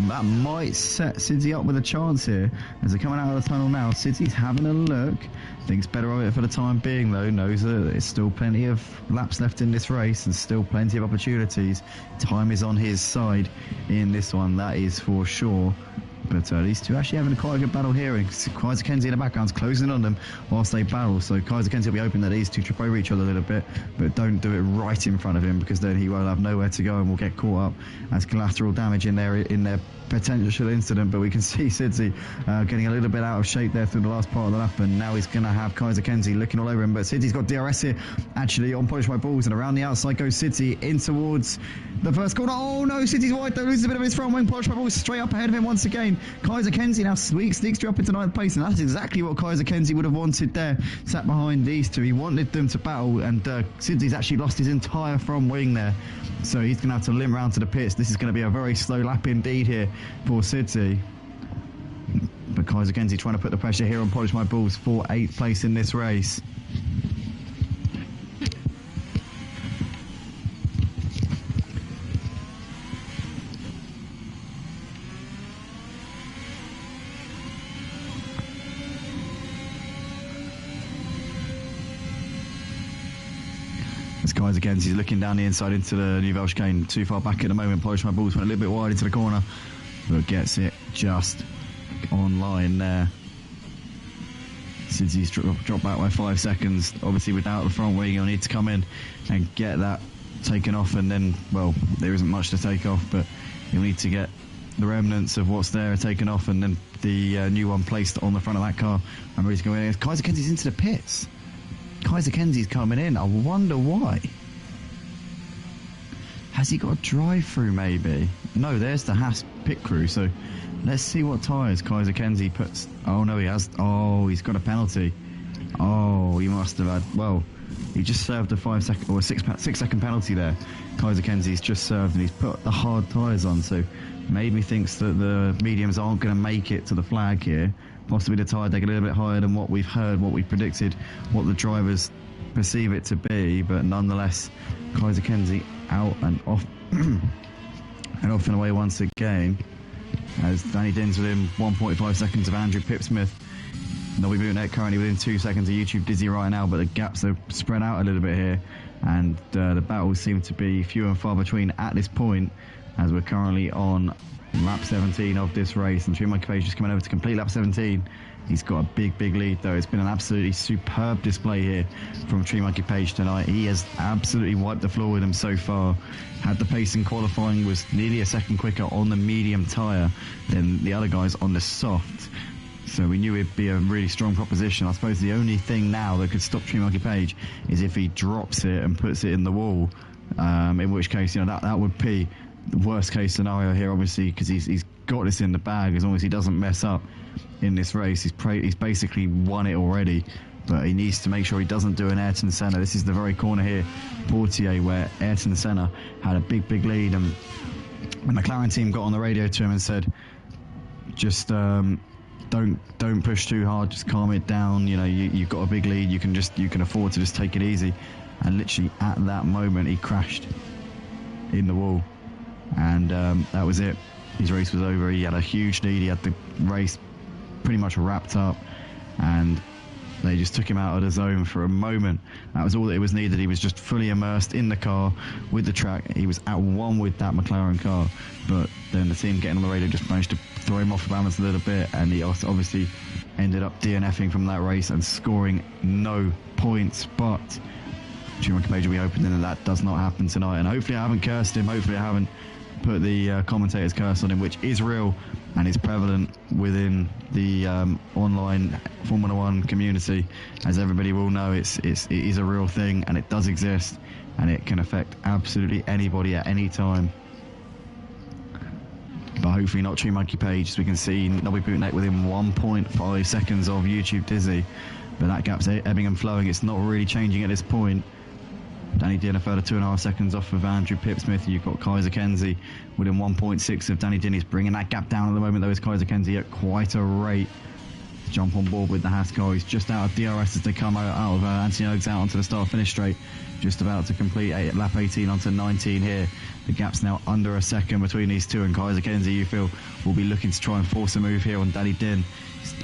That might set Sidzi up with a chance here as they're coming out of the tunnel now. Sidzi's having a look, thinks better of it for the time being though, knows that there's still plenty of laps left in this race and still plenty of opportunities. Time is on his side in this one, that is for sure. But these two actually having quite a good battle here, and Kaiser Kenzie in the background's closing on them whilst they battle. So Kaiser Kenzie will be hoping that these two trip over each other a little bit, but don't do it right in front of him, because then he will have nowhere to go and will get caught up as collateral damage in their potential incident. But we can see Sidzi getting a little bit out of shape there through the last part of the lap, and now he's going to have Kaiser Kenzie looking all over him. But Sidzi's got DRS here actually on Polish My Balls, and around the outside goes Sidzi in towards the first corner. Oh no, Sidzi's wide though, loses a bit of his front wing. Polish My Balls straight up ahead of him once again. Kaiser Kenzie now sneaks drop into 9th place, and that's exactly what Kaiser Kenzie would have wanted there, sat behind these two. He wanted them to battle, and Sidsy's actually lost his entire front wing there, so he's going to have to limp round to the pits. This is going to be a very slow lap indeed here for Sidsy. But Kaiser Kenzie trying to put the pressure here on Polish My Balls for 8th place in this race. As Kaiser Kenzie's looking down the inside into the New Vale chicane, too far back at the moment. Polish My Balls went a little bit wide into the corner, but gets it just online there. Sidsy's dropped back by 5 seconds. Obviously, without the front wing, you'll need to come in and get that taken off, and then, well, there isn't much to take off, but you'll need to get the remnants of what's there taken off, and then the new one placed on the front of that car. I'm ready to go in. Kaiser Kenzie's into the pits. Kaiser Kenzie's coming in. I wonder why. Has he got a drive-through maybe? No, there's the Haas pit crew, so let's see what tyres Kaiser Kenzie puts. Oh no, he has. Oh, he's got a penalty. Oh, he must have had. Well, he just served a 5 second or a 6 second penalty there. Kaiser Kenzie's just served, and he's put the hard tyres on, so maybe thinks that the mediums aren't going to make it to the flag here. Possibly the tyre deck a little bit higher than what we've heard, what we predicted, what the drivers perceive it to be, but nonetheless, Kaiser Kenzie out and off and off and away once again, as Danny Din's within 1.5 seconds of Andrew Pipsmith. Nobby Bootneck currently within 2 seconds of YouTube Dizzy right now, but the gaps are spread out a little bit here, and the battles seem to be few and far between at this point, as we're currently on lap 17 of this race, and Tree Monkey Page just coming over to complete lap 17. He's got a big lead though. It's been an absolutely superb display here from Tree Monkey Page tonight. He has absolutely wiped the floor with him so far. Had the pace in qualifying, was nearly a second quicker on the medium tyre than the other guys on the soft. So we knew it'd be a really strong proposition. I suppose the only thing now that could stop Tree Monkey Page is if he drops it and puts it in the wall, in which case, you know, that would be the worst case scenario here, obviously, because he's got this in the bag. As long as he doesn't mess up in this race, he's basically won it already. But he needs to make sure he doesn't do an Ayrton Senna. This is the very corner here, Portier, where Ayrton Senna had a big lead, and the McLaren team got on the radio to him and said, just don't push too hard, just calm it down. You know, you've got a big lead, you can afford to just take it easy. And literally at that moment, he crashed in the wall, and that was it. His race was over. He had a huge lead. He had the race pretty much wrapped up, and they just took him out of the zone for a moment. That was all that it was needed. He was just fully immersed in the car with the track. He was at one with that McLaren car, but then the team getting on the radio just managed to throw him off the balance a little bit, and he obviously ended up DNFing from that race and scoring no points. But Tree Monkey Page will be hoping that that does not happen tonight, and hopefully I haven't cursed him. Hopefully I haven't put the commentator's curse on him, which is real and is prevalent within the online Formula One community. As everybody will know, it is a real thing, and it does exist, and it can affect absolutely anybody at any time. But hopefully not Tree Monkey Page. As we can see, Nobby Bootneck within 1.5 seconds of YouTube Dizzy, but that gap's ebbing and flowing. It's not really changing at this point. Danny Din a further 2.5 seconds off of Andrew Pipsmith. You've got Kaiser Kenzie within 1.6 of Danny Din. He's bringing that gap down at the moment, though, is Kaiser Kenzie at quite a rate to jump on board with the Haas car. He's just out of DRS as they come out of Anthony Oaks out onto the start-finish straight. Just about to complete lap 18 onto 19 here. The gap's now under a second between these two, and Kaiser Kenzie, you feel, will be looking to try and force a move here on Danny Din.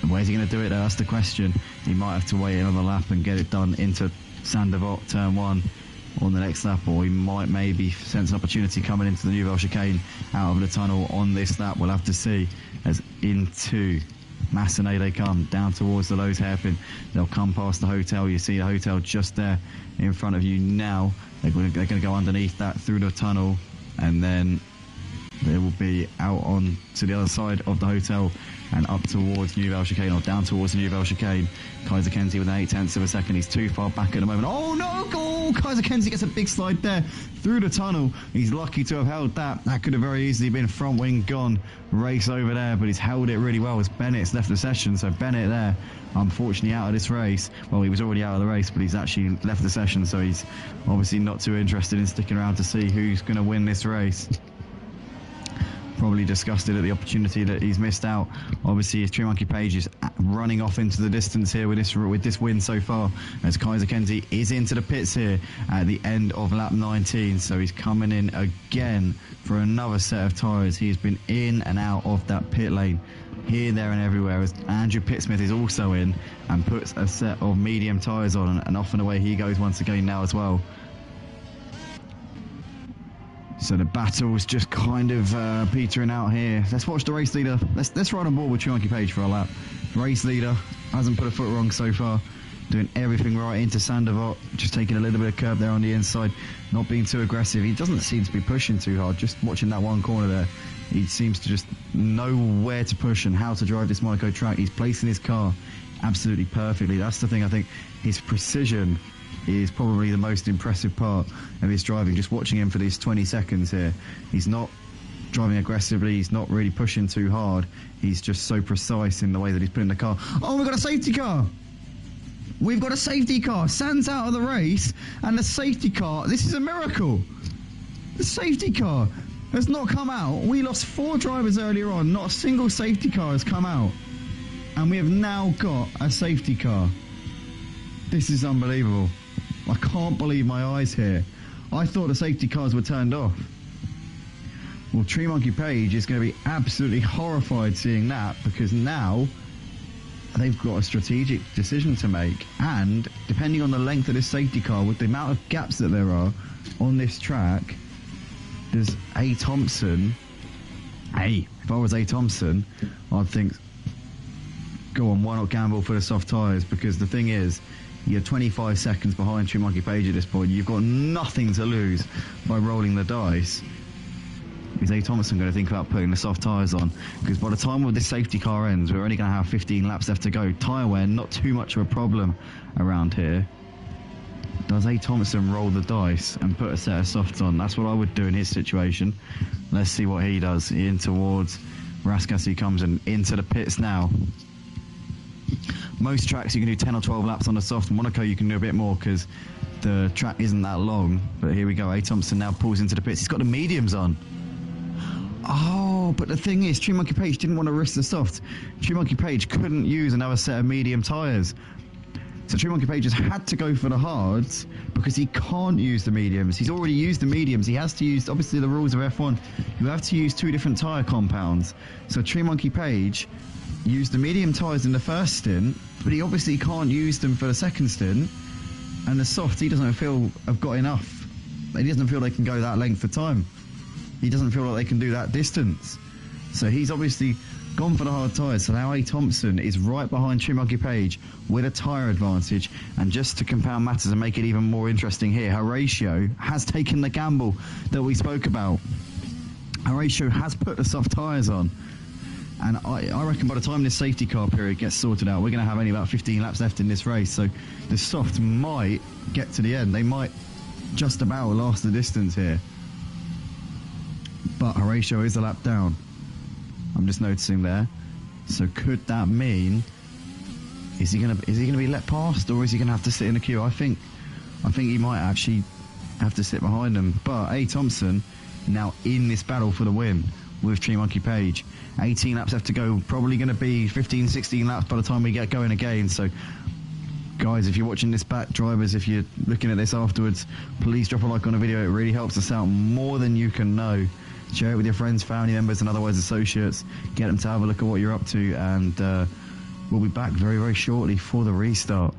Where's he going to do it, though? That's the question. He might have to wait another lap and get it done into Sandevot turn 1 on the next lap, or he might maybe sense an opportunity coming into the New Vale chicane out of the tunnel on this lap. We'll have to see. As into Massenet they come, down towards the Lowe's hairpin. They'll come past the hotel. You see the hotel just there in front of you now. They're going to go underneath that through the tunnel, and then they will be out on to the other side of the hotel and up towards New Vale chicane, or down towards the New Vale chicane. Kaiser Kenzie with an 0.8 of a second. He's too far back at the moment. Oh no, goal! Oh, Kaiser Kenzie gets a big slide there through the tunnel. He's lucky to have held that. That could have very easily been front wing gone. Race over there, but he's held it really well as Bennett's left the session. So Bennett there, unfortunately out of this race. Well, he was already out of the race, but he's actually left the session. So he's obviously not too interested in sticking around to see who's going to win this race. Probably disgusted at the opportunity that he's missed out. Obviously, his Tree Monkey Page is running off into the distance here with this win so far, as Kaiser Kenzie is into the pits here at the end of lap 19. So he's coming in again for another set of tyres. He has been in and out of that pit lane here, there and everywhere, as Andrew Pittsmith is also in and puts a set of medium tyres on, and off and away he goes once again now as well. So the battle's just kind of petering out here. Let's watch the race leader. Let's ride on board with Tree Monkey Page for a lap. Race leader hasn't put a foot wrong so far. Doing everything right into Sandoval. Just taking a little bit of curb there on the inside. Not being too aggressive. He doesn't seem to be pushing too hard. Just watching that one corner there. He seems to just know where to push and how to drive this Monaco track. He's placing his car absolutely perfectly. That's the thing. I think his precision is probably the most impressive part of his driving. Just watching him for these 20 seconds here, he's not driving aggressively, he's not really pushing too hard, he's just so precise in the way that he's putting the car. Oh, we've got a safety car! We've got a safety car! Sands out of the race, and the safety car, this is a miracle! The safety car has not come out. We lost 4 drivers earlier on, not a single safety car has come out, and we have now got a safety car. This is unbelievable. I can't believe my eyes here. I thought the safety cars were turned off. Well, Tree Monkey Page is going to be absolutely horrified seeing that, because now they've got a strategic decision to make, and depending on the length of this safety car, with the amount of gaps that there are on this track, does A. Thompson... Hey, if I was A. Thompson, I'd think, go on, why not gamble for the soft tyres? Because the thing is, you're 25 seconds behind Tree Monkey Page at this point. You've got nothing to lose by rolling the dice. Is A. Thompson going to think about putting the soft tyres on? Because by the time this safety car ends, we're only going to have 15 laps left to go. Tyre wear, not too much of a problem around here. Does A. Thompson roll the dice and put a set of softs on? That's what I would do in his situation. Let's see what he does. In towards Raskas he comes, and into the pits now. Most tracks you can do 10 or 12 laps on the soft. Monaco you can do a bit more because the track isn't that long. But here we go. A. Thompson now pulls into the pits. He's got the mediums on. Oh, but the thing is, Tree Monkey Page didn't want to risk the soft. Tree Monkey Page couldn't use another set of medium tyres. So Tree Monkey Page has had to go for the hards because he can't use the mediums. He's already used the mediums. He has to use, obviously the rules of F1, you have to use 2 different tyre compounds. So Tree Monkey Page used the medium tyres in the first stint, but he obviously can't use them for the second stint, and the soft he doesn't feel have got enough. He doesn't feel they can go that length of time. He doesn't feel like they can do that distance. So he's obviously gone for the hard tyres. So now A. Thompson is right behind Tree Monkey Page with a tyre advantage. And just to compound matters and make it even more interesting here, Horatio has taken the gamble that we spoke about. Horatio has put the soft tyres on. And I reckon by the time this safety car period gets sorted out, we're going to have only about 15 laps left in this race. So the soft might get to the end. They might just about last the distance here. But Horatio is a lap down. I'm just noticing there. So could that mean, is he gonna be let past, or is he gonna have to sit in the queue? I think he might actually have to sit behind them. But A. Thompson now in this battle for the win with Tree Monkey Page. 18 laps left to go. Probably going to be 15, 16 laps by the time we get going again. So guys, if you're watching this back, drivers, if you're looking at this afterwards, please drop a like on the video. It really helps us out more than you can know. Share it with your friends, family members and otherwise associates. Get them to have a look at what you're up to, and we'll be back very, very shortly for the restart.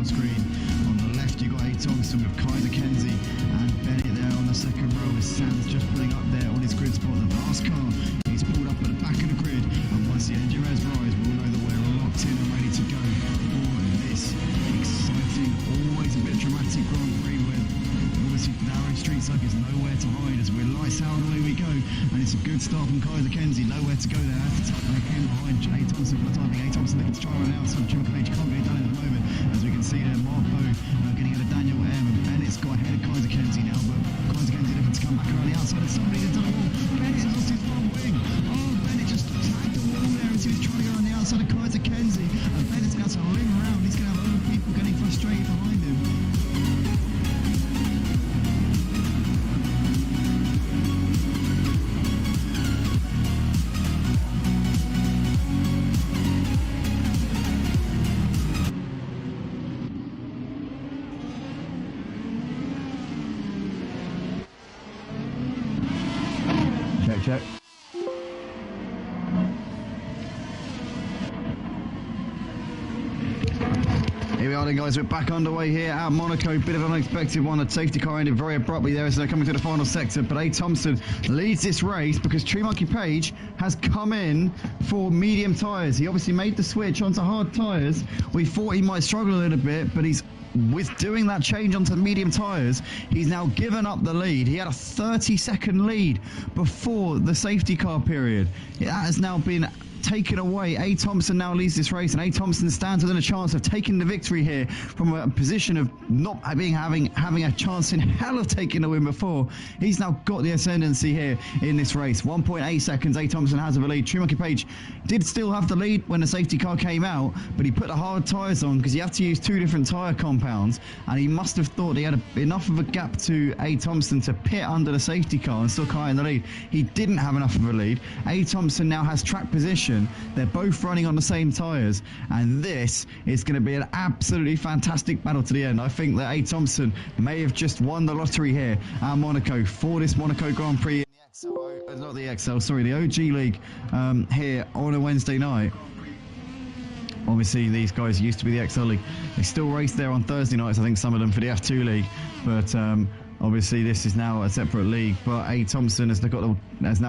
screen. On the left, you got A. Thompson with Kaiser Kenzie and Bennett there on the second row as Sam's just pulling up there on his grid spot. The last car, he's pulled up at the back of the grid, and once the engine res rise, we'll know that we're locked in and ready to go for this exciting, always a bit dramatic Grand Prix with obviously narrow street circuits, nowhere to hide as we're lights out and away we go. And it's a good start from Kaiser Kenzie, nowhere to go there. And again behind A. Thompson for the timing. A. Thompson looking to try around outside. Jim Page can't get it done at the moment. As we can see there, Marco getting ahead of Daniel M. And Bennett's got ahead of Kaiser Kenzie now, but Kaiser Kenzie looking to come back around the outside and somebody's done a wall. Bennett has lost his front wing. Oh, Bennett just tagged the wall there as he was trying to go around the outside of Kaiser Kenzie. And Bennett's going to limb around. He's going to have other people getting frustrated behind him. Check. Here we are then, guys, we're back underway here at Monaco. Bit of an unexpected one. The safety car ended very abruptly there as they're coming to the final sector, but A. Thompson leads this race because Tree Monkey Page has come in for medium tyres. He obviously made the switch onto hard tyres. We thought he might struggle a little bit, but with doing that change onto medium tyres, he's now given up the lead. He had a 30-second lead before the safety car period. That has now been taken away. A. Thompson now leads this race, and A. Thompson stands within a chance of taking the victory here from a position of not having a chance in hell of taking the win before. He's now got the ascendancy here in this race. 1.8 seconds A. Thompson has of a lead. Tree Monkey Page did still have the lead when the safety car came out, but he put the hard tyres on because you have to use two different tyre compounds, and he must have thought he had enough of a gap to A. Thompson to pit under the safety car and still car in the lead. He didn't have enough of a lead. A. Thompson now has track position. They're both running on the same tyres, and this is going to be an absolutely fantastic battle to the end. I think that A. Thompson may have just won the lottery here at Monaco for this Monaco Grand Prix in the OG League here on a Wednesday night. Obviously, these guys used to be the XL League. They still race there on Thursday nights, I think some of them for the F2 League, but obviously this is now a separate league. But A. Thompson has now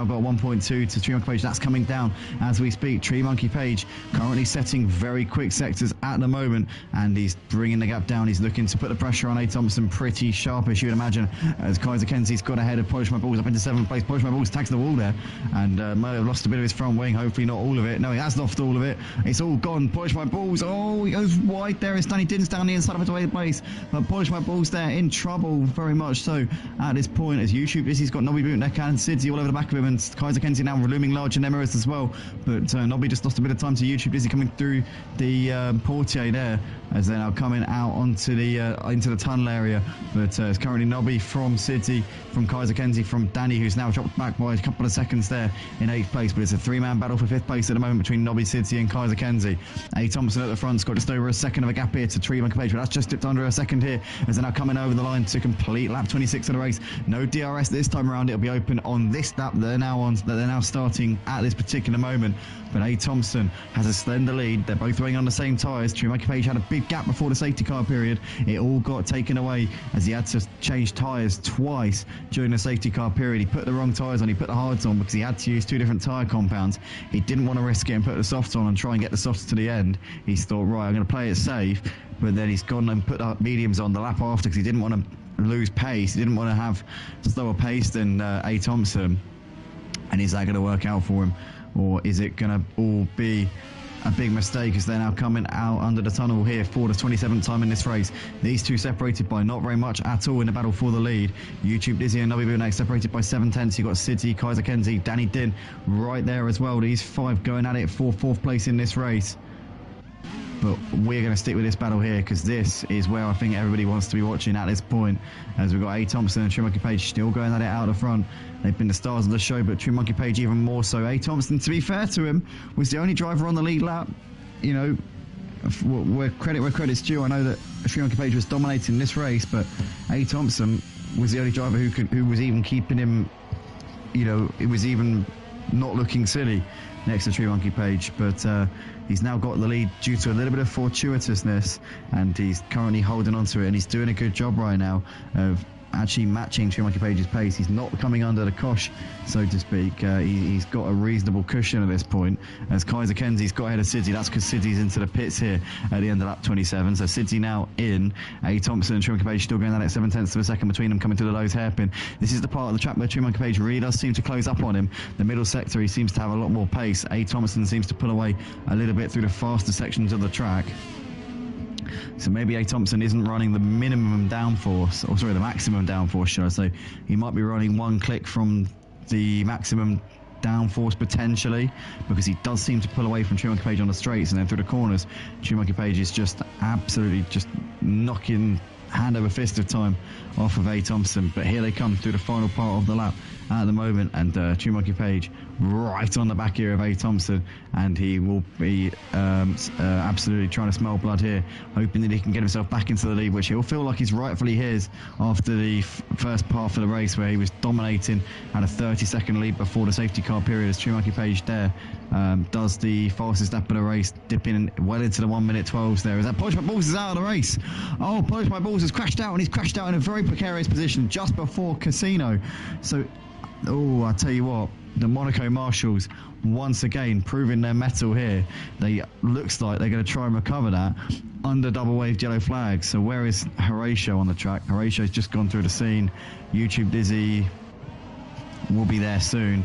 got 1.2 to Tree Monkey Page. That's coming down as we speak. Tree Monkey Page currently setting very quick sectors at the moment, and he's bringing the gap down. He's looking to put the pressure on A. Thompson pretty sharpish, you would imagine, as Kaiser Kenzie's got ahead of Polish My Balls up into 7th place. Polish My Balls tags the wall there, and might have lost a bit of his front wing. Hopefully not all of it. No, he has lost all of it. It's all gone. Polish My Balls. Oh, he goes wide there. It's Danny Din's down the inside of his way to place, but Polish My Balls there in trouble very much so at this point, as YouTube is. He's got Nobby Bootneck and Sidzi all over the back of him, and Kaiser Kenzie now looming large in their mirrors as well. But Nobby just lost a bit of time to YouTube. Is he coming through the portier there as they're now coming out onto the into the tunnel area? But it's currently Nobby from Sidzi, from Kaiser Kenzie, from Danny, who's now dropped back by a couple of seconds there in 8th place. But it's a three-man battle for 5th place at the moment between Nobby, Sidzi and Kaiser Kenzie. A. Thompson at the front's got just over a second of a gap here to Tree Monkey Page, but that's just dipped under a second here as they're now coming over the line to complete lap 26 of the race. No DRS this time around. It'll be open on this lap that they're now starting at this particular moment. But A. Thompson has a slender lead. They're both running on the same tyres. Tree Monkey Page had a big gap before the safety car period. It all got taken away as he had to change tyres twice during the safety car period. He put the wrong tyres on. He put the hards on because he had to use two different tyre compounds. He didn't want to risk it and put the softs on and try and get the softs to the end. He thought, right, I'm going to play it safe. But then he's gone and put the mediums on the lap after because he didn't want to lose pace. He didn't want to have slower pace than A. Thompson. And is that going to work out for him, or is it going to all be a big mistake as they're now coming out under the tunnel here for the 27th time in this race? These two separated by not very much at all in the battle for the lead. YouTube Dizzy and Nobby Bootneck separated by 7/10. You've got Sidzi, Kaiser Kenzie, Danny Din right there as well. These five going at it for 4th place in this race. But we're going to stick with this battle here because this is where I think everybody wants to be watching at this point, as we've got A. Thompson and Tree Monkey Page still going at it out the front. They've been the stars of the show, but Tree Monkey Page even more so. A. Thompson, to be fair to him, was the only driver on the lead lap. You know, where credit's due. I know that Tree Monkey Page was dominating this race, but A. Thompson was the only driver who was even keeping him, you know, it was even not looking silly next to Tree Monkey Page, but he's now got the lead due to a little bit of fortuitousness, and he's currently holding on to it, and he's doing a good job right now of actually matching Tree Monkey Page's pace. He's not coming under the cosh, so to speak. He's got a reasonable cushion at this point, as Kaiser Kenzie's got ahead of Sidzi. That's because Sidzi's into the pits here at the end of lap 27. So Sidzi now in. A. Thompson and Tree Monkey Page still going down at 7/10 of a second between them, coming to the Lowe's hairpin. This is the part of the track where Tree Monkey Page really does seem to close up on him. The middle sector, he seems to have a lot more pace. A. Thompson seems to pull away a little bit through the faster sections of the track. So maybe A. Thompson isn't running the minimum downforce, or sorry, the maximum downforce, should I say. He might be running one click from the maximum downforce potentially, because he does seem to pull away from Tree Monkey Page on the straights, and then through the corners, Tree Monkey Page is just absolutely just knocking hand over fist of time off of A. Thompson. But here they come through the final part of the lap at the moment, and Tree Monkey Page right on the back here of A. Thompson, and he will be absolutely trying to smell blood here, hoping that he can get himself back into the lead, which he'll feel like he's rightfully his after the first half of the race, where he was dominating at a 30-second lead before the safety car period, as Tree Monkey Page there does the fastest lap of the race, dipping well into the 1:12 there. As that Polish My Balls is out of the race. Oh, Polish My Balls has crashed out, and he's crashed out in a very precarious position just before Casino. So, oh, I tell you what, the Monaco Marshals once again proving their mettle here. They looks like they're going to try and recover that under double waved yellow flags. So where is Horatio on the track? Horatio's just gone through the scene. YouTube Dizzy will be there soon.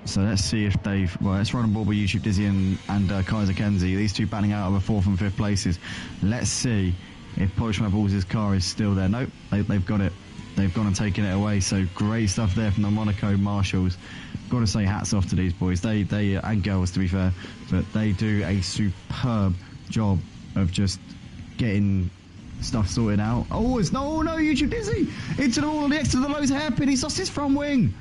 So let's see if they've... Well, let's run on board with YouTube Dizzy and Kaiser Kenzie. These two batting out of the 4th and 5th places. Let's see if Polish My Balls' car is still there. Nope, they've got it. They've gone and taken it away. So great stuff there from the Monaco Marshals. Got to say hats off to these boys. They and girls, to be fair, but they do a superb job of just getting stuff sorted out. Oh, it's no, YouTube Dizzy into the wall, the extra to the Lowe's hairpin. He's lost his front wing.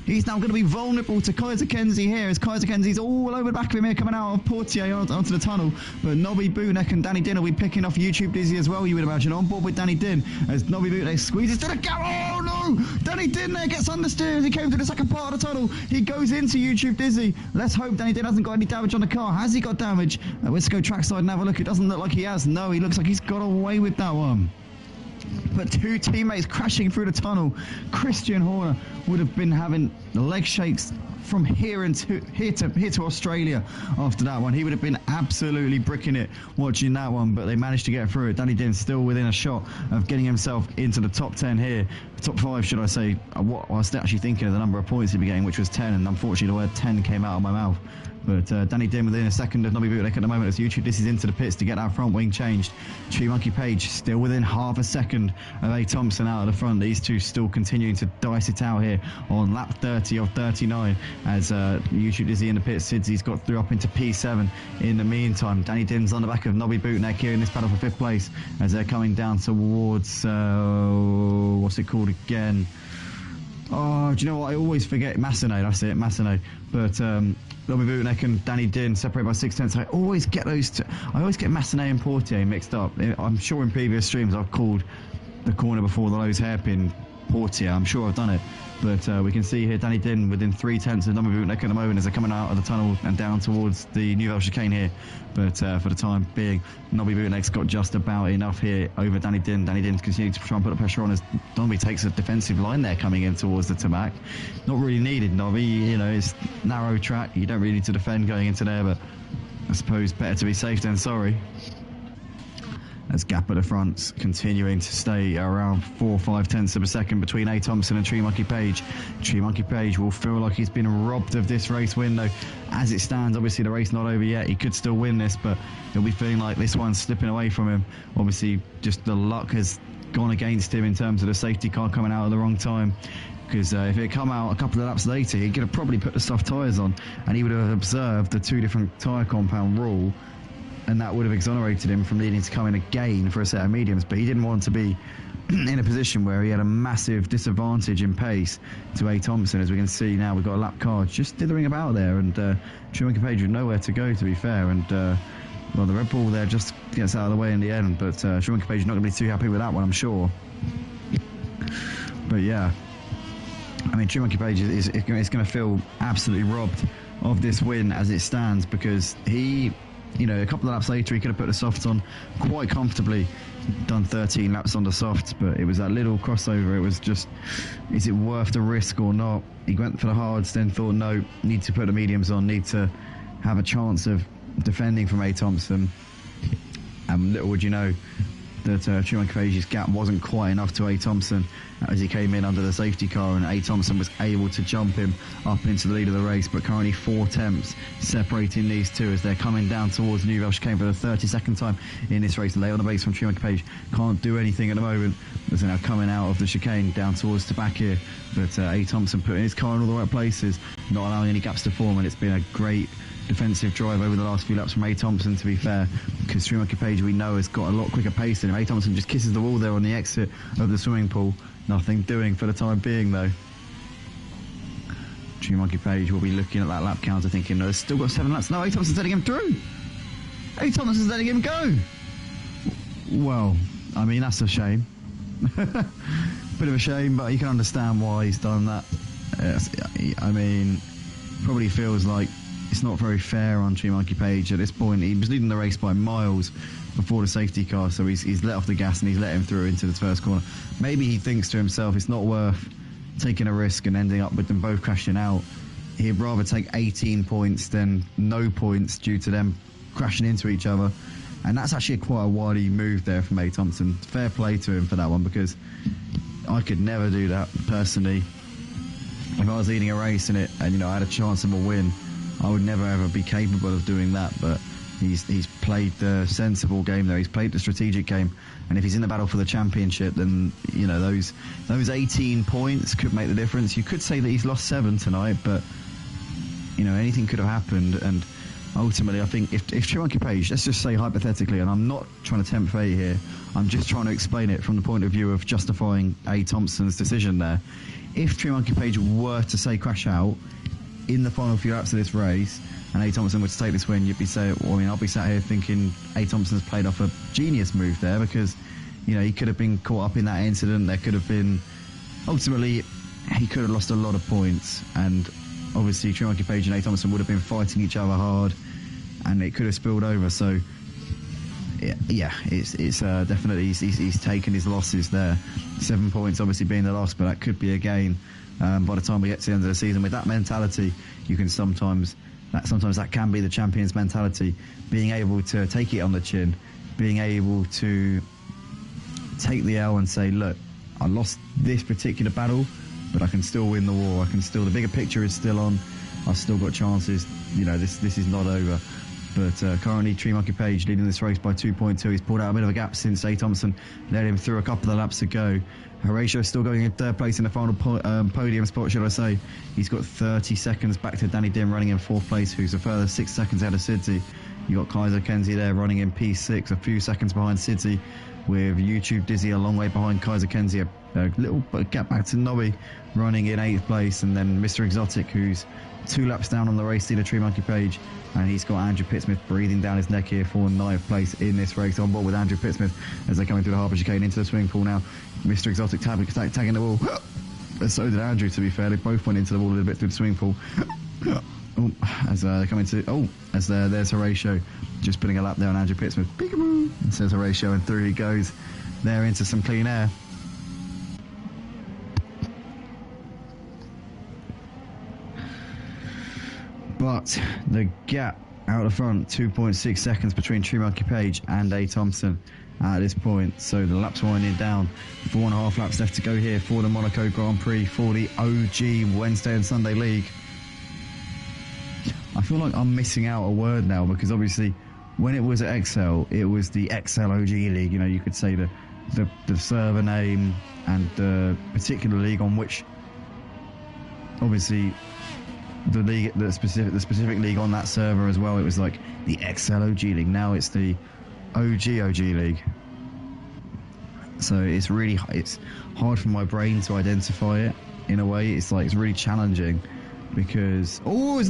He's now going to be vulnerable to Kaiser Kenzie here, as Kaiser Kenzie's all over the back of him here, coming out of Portier onto the tunnel. But Nobby Bootneck and Danny Din will be picking off YouTube Dizzy as well, you would imagine, on board with Danny Din, as Nobby Bootneck squeezes to the gap. Oh no! Danny Din there gets understeer as he came through the second part of the tunnel. He goes into YouTube Dizzy. Let's hope Danny Din hasn't got any damage on the car. Has he got damage? Let's go trackside and have a look. It doesn't look like he has. No, he looks like he's got away with that one. But two teammates crashing through the tunnel. Christian Horner would have been having leg shakes from here to Australia after that one. He would have been absolutely bricking it watching that one, but they managed to get through it. Danny Din still within a shot of getting himself into the top 10 here. Top 5, should I say. What I was actually thinking of the number of points he'd be getting, which was 10, and unfortunately the word 10 came out of my mouth. But Danny Din within a second of Nobby Bootneck at the moment as YouTube. This is into the pits to get that front wing changed. Tree Monkey Page still within half a second of A. Thompson out of the front. These two still continuing to dice it out here on lap 30 of 39 as YouTube Dizzy in the pits. Sidsy's got through up into P7 in the meantime. Danny Din's on the back of Nobby Bootneck here in this battle for 5th place as they're coming down towards what's it called again? Oh, do you know what? I always forget Massenet. I say it, Massenet. But Nobby Bootneck and Danny Din separated by 6/10. I always get those two. I always get Massenet and Portier mixed up. I'm sure in previous streams I've called the corner before the Lowe's hairpin Portier. I'm sure I've done it. But we can see here Danny Din within 3/10 of Nobby Bootneck at the moment as they're coming out of the tunnel and down towards the Nouvelle Chicane here. But for the time being, Nobby Bootneck's got just about enough here over Danny Din. Danny Din's continuing to try and put the pressure on as Nobby takes a defensive line there coming in towards the tarmac. Not really needed, Nobby. You know, it's narrow track. You don't really need to defend going into there, but I suppose better to be safe than sorry. As gap at the fronts continuing to stay around 4/5 of a second between A. Thompson and Tree Monkey Page. Tree Monkey Page will feel like he's been robbed of this race win though. As it stands, obviously the race not over yet. He could still win this, but he'll be feeling like this one's slipping away from him. Obviously just the luck has gone against him in terms of the safety car coming out at the wrong time. Because if it had come out a couple of laps later, he could have probably put the soft tyres on and he would have observed the 2 different tyre compound rule, and that would have exonerated him from needing to come in again for a set of mediums. But he didn't want to be in a position where he had a massive disadvantage in pace to A. Thompson. As we can see now, we've got a lap car just dithering about there, and Tree Monkey Page with nowhere to go, to be fair. And well, the Red Bull there just gets out of the way in the end, but Tree Monkey Page is not going to be too happy with that one, I'm sure. But yeah, I mean, True Monkey Page is going to feel absolutely robbed of this win as it stands, because he, you know, a couple of laps later he could have put the softs on quite comfortably, done 13 laps on the softs, but it was that little crossover. It was just, is it worth the risk or not? He went for the hards, then thought, no, need to put the mediums on, need to have a chance of defending from A. Thompson. And little would you know that True Monkey Page's gap wasn't quite enough to A. Thompson as he came in under the safety car, and A. Thompson was able to jump him up into the lead of the race. But currently 4 temps separating these two as they're coming down towards Nouvelle Chicane for the 32nd time in this race. Lay on the base from True Monkey Page can't do anything at the moment as they're now coming out of the chicane down towards the back here. But A. Thompson putting his car in all the right places, not allowing any gaps to form, and it's been a great defensive drive over the last few laps from A. Thompson, to be fair, because True Monkey Page, we know, has got a lot quicker pace than him. A. Thompson just kisses the wall there on the exit of the swimming pool. Nothing doing for the time being, though. True Monkey Page will be looking at that lap counter thinking, no, there's still got 7 laps. No, A. Thompson's letting him through. A. Thompson's letting him go. Well, I mean, that's a shame. Bit of a shame, but you can understand why he's done that. I mean, probably feels like it's not very fair on True Monkey Page at this point. He was leading the race by miles before the safety car, so he's let off the gas and he's let him through into the first corner. Maybe he thinks to himself it's not worth taking a risk and ending up with them both crashing out. He'd rather take 18 points than no points due to them crashing into each other. And that's actually quite a wily move there from A. Thompson. Fair play to him for that one, because I could never do that personally. If I was leading a race and you know, I had a chance of a win, I would never ever be capable of doing that. But he's played the sensible game there. He's played the strategic game, and if he's in the battle for the championship, then you know those 18 points could make the difference. You could say that he's lost 7 tonight, but you know, anything could have happened. And ultimately, I think if True Monkey Page, let's just say hypothetically, and I'm not trying to tempt fate here, I'm just trying to explain it from the point of view of justifying A. Thompson's decision there. If True Monkey Page were to say crash out in the final few laps of this race, and A. Thompson would take this win, you'd be saying, well, I mean, I'll be sat here thinking A. Thompson's played off a genius move there, because you know, he could have been caught up in that incident. There could have been, ultimately, he could have lost a lot of points, and obviously True Monkey Page and A. Thompson would have been fighting each other hard, and it could have spilled over. So yeah, it's definitely he's taken his losses there. 7 points obviously being the loss, but that could be a gain by the time we get to the end of the season. With that mentality, you can sometimes that can be the champion's mentality, being able to take it on the chin, being able to take the L and say, look, I lost this particular battle, but I can still win the war. The bigger picture is still on. I've still got chances. You know, this is not over. But currently, True Monkey Page leading this race by 2.2. He's pulled out a bit of a gap since A. Thompson led him through a couple of laps ago. Horatio still going in third place in the final podium spot, should I say. He's got 30 seconds back to Danny Dim running in fourth place, who's a further 6 seconds ahead of Sidzi. You got Kaiser Kenzie there running in P6, a few seconds behind Sidzi, with YouTube Dizzy a long way behind Kaiser Kenzie, a little gap back to Nobby running in 8th place, and then Mr. Exotic, who's 2 laps down on the race leader, True Monkey Page, and he's got Andrew Pittsmith breathing down his neck here for 9th place in this race. On board with Andrew Pittsmith as they're coming through the harbour chicane into the swimming pool now. Mr. Exotic tagging the wall. So did Andrew, to be fair. They both went into the wall a little bit through the swimming pool. As they're coming to... there's Horatio just putting a lap there on Andrew Pittsmith. Peekaboo! Says Horatio, and through he goes there into some clean air. But the gap out the front, 2.6 seconds between True Monkey Page and A. Thompson at this point. So the lap's winding down. 4.5 laps left to go here for the Monaco Grand Prix, for the OG Wednesday and Sunday League. I feel like I'm missing out a word now, because obviously when it was at XL, it was the XL OG League. You know, you could say the server name and the particular league on which, obviously, the specific league on that server as well. It was like the XL OG League. Now it's the OG League. So it's hard for my brain to identify it in a way. It's really challenging, because we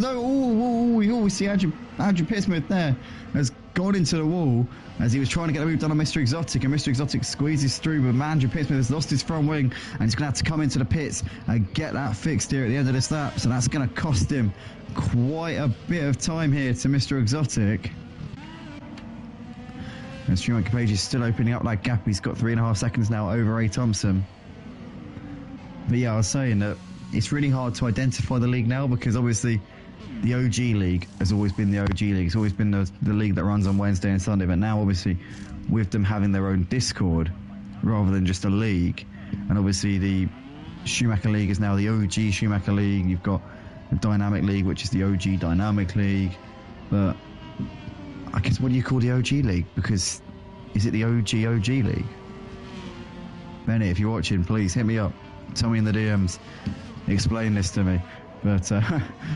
see Andrew Pittsmith there has gone into the wall as he was trying to get a move done on Mr. Exotic, and Mr. Exotic squeezes through, but Andrew Pittsmith has lost his front wing, and he's going to have to come into the pits and get that fixed here at the end of this lap. So that's going to cost him quite a bit of time here to Mr. Exotic. And Schumacher Page is still opening up that gap. He's got 3.5 seconds now over A. Thompson. But yeah, I was saying that it's really hard to identify the league now, because obviously the OG league has always been the OG league. It's always been the league that runs on Wednesday and Sunday. But now, obviously, with them having their own Discord rather than just a league, and obviously the Schumacher League is now the OG Schumacher League. You've got the Dynamic League, which is the OG Dynamic League. But I guess, what do you call the OG League? Because is it the OG League? Benny, if you're watching, please hit me up. Tell me in the DMs. Explain this to me. But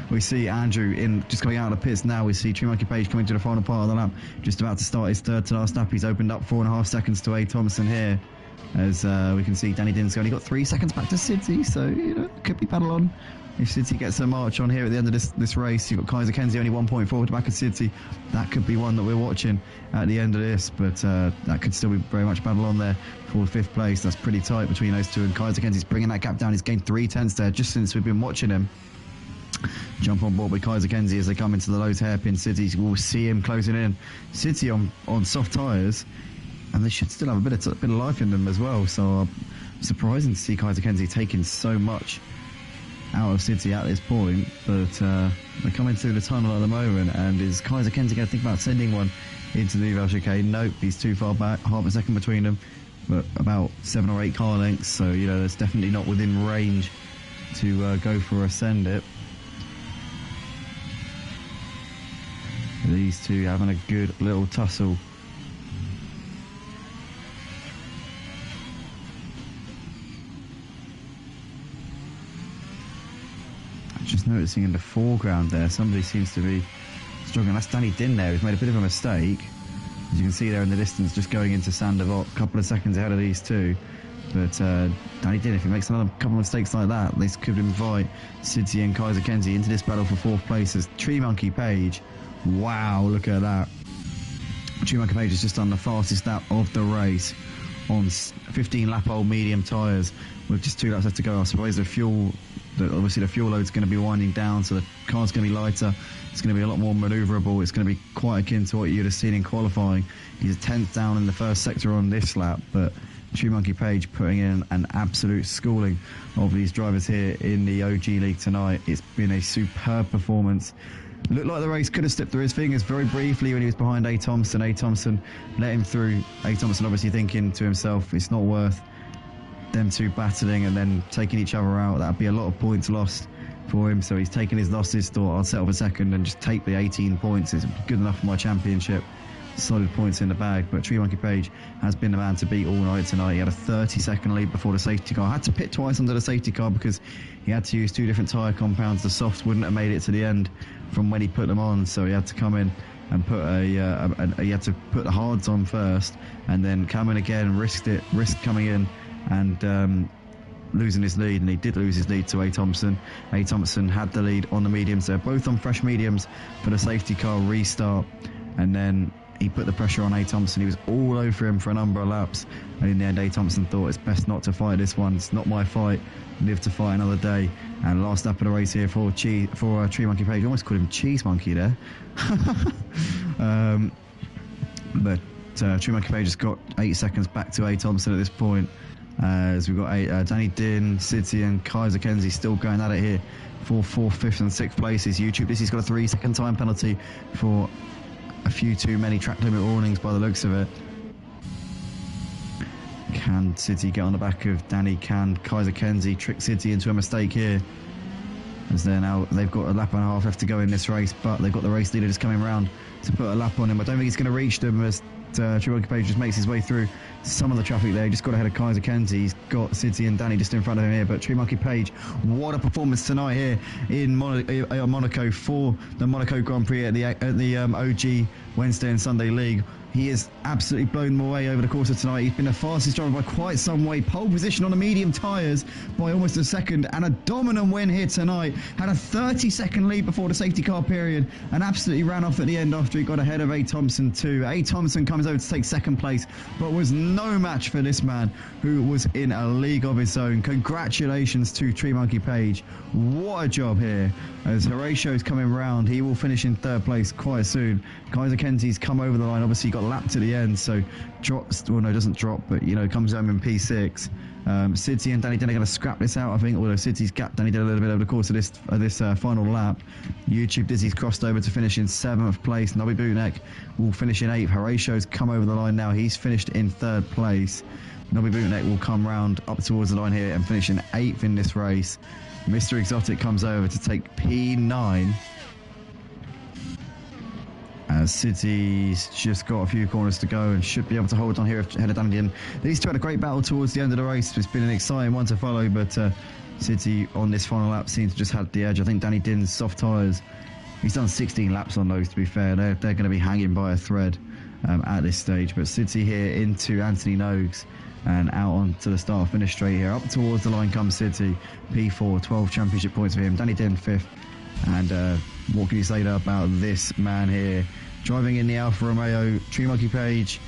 we see Andrew just coming out of the pits now. We see True Monkey Page coming to the final part of the lap, just about to start his third to last lap. He's opened up 4.5 seconds to A. Thompson here, as we can see Danny Din's only got 3 seconds back to Sidzi, so could be battle on. If Sidzi gets a march on here at the end of this race, you've got Kaiser Kenzie only 1.4 to the back of Sidzi. That could be one that we're watching at the end of this, but that could still be very much battle on there for 5th place. That's pretty tight between those two, and Kaiser Kenzie's bringing that gap down. He's gained 3/10 there just since we've been watching him. Jump on board with Kaiser Kenzie as they come into the Lowe's hairpin. Sidzi, we'll see him closing in. Sidzi on soft tyres, and they should still have a bit of life in them as well. So surprising to see Kaiser Kenzie taking so much out of Sidzi at this point. But they're coming through the tunnel at the moment, and is Kaiser Kenzie going to think about sending one into the Nouvelle Chicane? Nope, he's too far back, half a second between them, but about 7 or 8 car lengths. So that's definitely not within range to go for a send it. These two having a good little tussle. Just noticing in the foreground there, somebody seems to be struggling. That's Danny Din there, who's made a bit of a mistake. As you can see there in the distance, just going into Sandoval, a couple of seconds ahead of these two. But Danny Din, if he makes another couple of mistakes like that, this could invite Sidzi and Kaiser Kenzie into this battle for 4th place. As Tree Monkey Page, wow, look at that. Tree Monkey Page has just done the fastest lap of the race on 15 lap old medium tyres with just 2 laps left to go. I suppose obviously the fuel load's going to be winding down, so the car's going to be lighter. It's going to be a lot more manoeuvrable. It's going to be quite akin to what you'd have seen in qualifying. He's 10th down in the first sector on this lap, but True Monkey Page putting in an absolute schooling of these drivers here in the OG League tonight. It's been a superb performance. Looked like the race could have slipped through his fingers very briefly when he was behind A. Thompson. A. Thompson let him through. A. Thompson obviously thinking to himself, it's not worth them two battling and then taking each other out. That'd be a lot of points lost for him. So he's taken his losses, thought I'll settle for second and just take the 18 points. It's good enough for my championship. Solid points in the bag. But Tree Monkey Page has been the man to beat all night tonight. He had a 30-second lead before the safety car. Had to pit twice under the safety car because he had to use 2 different tyre compounds. The softs wouldn't have made it to the end from when he put them on, so he had to come in and put he had to put the hards on first, and then come in again, risked coming in and losing his lead, and he did lose his lead to A. Thompson. A. Thompson had the lead on the mediums. They're both on fresh mediums for the safety car restart, and then he put the pressure on A. Thompson. He was all over him for a number of laps, and in the end A. Thompson thought it's best not to fight this one. It's not my fight. Live to fight another day. And last lap of the race here for Tree Monkey Page. I almost called him Cheese Monkey there. But Tree Monkey Page has got 8 seconds back to A. Thompson at this point. As we've got Danny Din, Sidzi and Kaiser Kenzie still going at it here for 4th, 5th and 6th places. YouTube, this has got a 3-second time penalty for a few too many track limit warnings by the looks of it. Can Sidzi get on the back of Danny? Can Kaiser Kenzie trick Sidzi into a mistake here? As they've got a lap and 1/2 left to go in this race, but they've got the race leader just coming round to put a lap on him. I don't think he's going to reach them, as Tree Monkey Page just makes his way through some of the traffic there. He just got ahead of Kaiser Kenzie. He's got City and Danny just in front of him here. But Tree Monkey Page, what a performance tonight here in Monaco for the Monaco Grand Prix at the OG Wednesday and Sunday League. He has absolutely blown them away over the course of tonight. He's been the fastest driver by quite some way. Pole position on the medium tyres by almost a second, and a dominant win here tonight. Had a 30-second lead before the safety car period and absolutely ran off at the end after he got ahead of A. Thompson too. A. Thompson comes over to take second place, but was no match for this man who was in a league of his own. Congratulations to Tree Monkey Page. What a job here. As Horatio's coming round, he will finish in third place quite soon. Kaiser Kenzie's come over the line. Obviously, he got lapped at the end, so drops. Well, no, doesn't drop, but comes home in P6. Sidney and Danny Denn are going to scrap this out, I think. Although Sidney's gapped Danny Denn a little bit over the course of this final lap. YouTube Dizzy's crossed over to finish in 7th place. Nobby Bootneck will finish in 8th. Horatio's come over the line now. He's finished in 3rd place. Nobby Bootneck will come round up towards the line here and finish in 8th in this race. Mr. Exotic comes over to take P9. As City's just got a few corners to go and should be able to hold on here ahead of Danny Denn. These two had a great battle towards the end of the race. It's been an exciting one to follow, but City on this final lap seems to just had the edge. I think Danny Denn's soft tyres, he's done 16 laps on those, to be fair. They're going to be hanging by a thread at this stage. But City here into Anthony Noakes and out onto the start finish straight here. Up towards the line comes City. P4, 12 championship points for him. Danny Denn 5th. And what can you say though about this man here? Driving in the Alfa Romeo, Tree Monkey Page.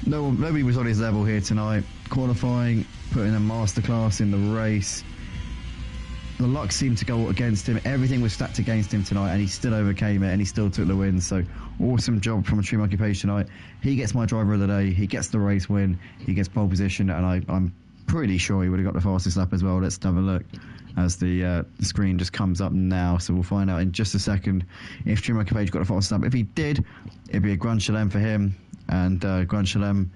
Nobody was on his level here tonight. Qualifying, putting a masterclass in the race. The luck seemed to go against him. Everything was stacked against him tonight, and he still overcame it, and he still took the win. So awesome job from a Tree Monkey Page tonight. He gets my driver of the day. He gets the race win. He gets pole position, and I'm pretty sure he would have got the fastest lap as well. Let's have a look as the screen just comes up now. So we'll find out in just a second if Tree Monkey Page got the fastest lap. If he did, it'd be a Grand Chelem for him, and Grand Chelem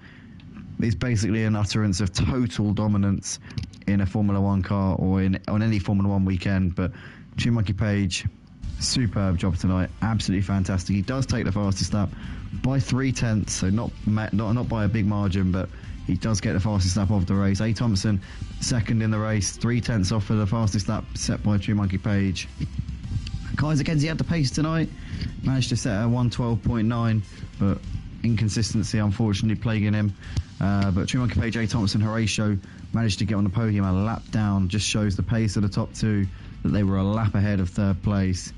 is basically an utterance of total dominance in a Formula 1 car or on any Formula 1 weekend. But Tree Monkey Page, superb job tonight, absolutely fantastic. He does take the fastest lap by 0.3, so not by a big margin, but he does get the fastest lap of the race. A. Thompson, second in the race, 0.3 off for the fastest lap set by Tree Monkey Page. Kaiser Kenzie had the pace tonight, managed to set a 1:12.9, but inconsistency unfortunately plaguing him. But Tree Monkey Page, A. Thompson, Horatio managed to get on the podium a lap down. Just shows the pace of the top two, that they were a lap ahead of third place.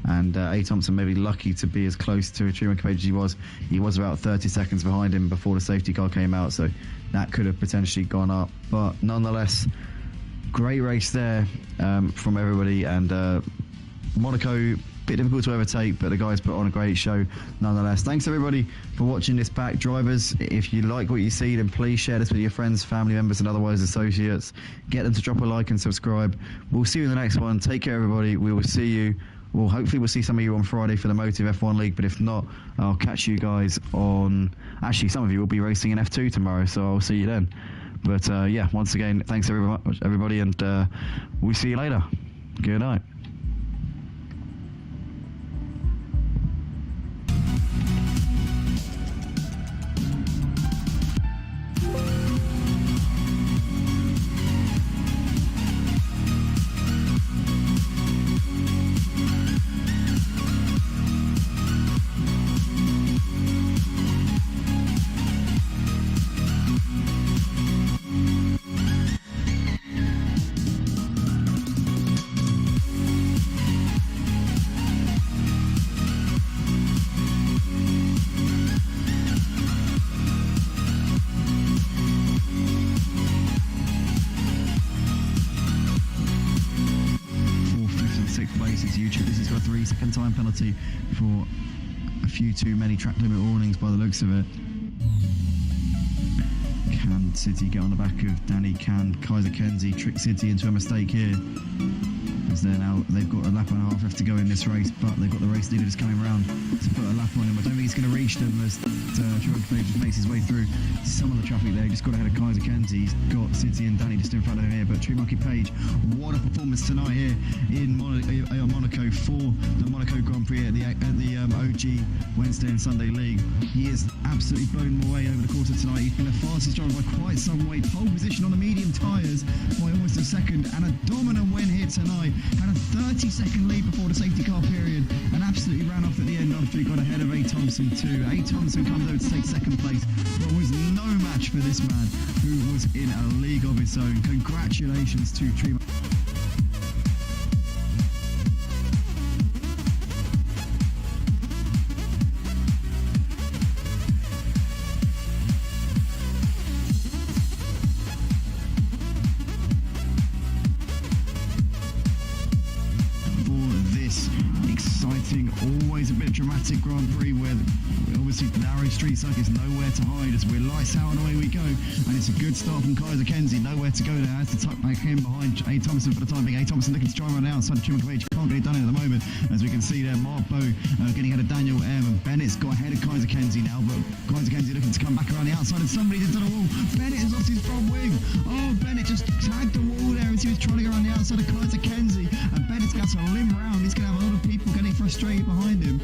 And A. Thompson may be lucky to be as close to Tree Monkey Page as he was. He was about 30 seconds behind him before the safety car came out, so that could have potentially gone up. But nonetheless, great race there from everybody. And Monaco, bit difficult to overtake, but the guys put on a great show nonetheless. Thanks everybody for watching this back. Drivers, if you like what you see, then please share this with your friends, family members and otherwise associates. Get them to drop a like and subscribe. We'll see you in the next one. Take care everybody. We will see you, well, hopefully we'll see some of you on Friday for the Motive F1 League, but if not, I'll catch you guys on, actually some of you will be racing in F2 tomorrow, so I'll see you then. But yeah, once again, thanks everybody, and we'll see you later. Good night. YouTube. This has got a 3-second time penalty for a few too many track limit warnings by the looks of it. Can City get on the back of Danny? Can Kaiser Kenzie trick City into a mistake here? As they've got a lap and a half left to go in this race, but they've got the race leader just coming around to put a lap on him. I don't think he's going to reach them as Tree Monkey Page just makes his way through some of the traffic there. He just got ahead of Kaiser Kenzie. He's got City and Danny just in front of him here, but Tree Monkey Page, what a performance tonight here in Monaco for the Monaco Grand Prix. Prix at the OG Wednesday and Sunday League. He has absolutely blown them away over the course of tonight. He's been the fastest driver by quite some way. Pole position on the medium tyres by almost a second, and a dominant win here tonight. Had a 30-second lead before the safety car period and absolutely ran off at the end after he got ahead of A. Thompson too. A. Thompson comes over to take second place, but was no match for this man who was in a league of his own. Congratulations to Trima. Always a bit dramatic Grand Prix where obviously narrow street circuits, nowhere to hide as we're lights out and away we go. And it's a good start from Kaiser Kenzie, nowhere to go there. Has to tuck back in behind A. Thompson for the time being. A. Thompson looking to try and run outside of Trim Page, can't get it done at the moment. As we can see there, Mark Bow getting ahead of Daniel M. And Bennett's got ahead of Kaiser Kenzie now, but Kaiser Kenzie looking to come back around the outside and somebody just done a wall. Bennett has lost his front wing. Oh, Bennett just tagged the wall there as he was trying to go around the outside of Kaiser Kenzie. And Bennett's got to limb round. He's going to have a lot of people getting frustrated behind him.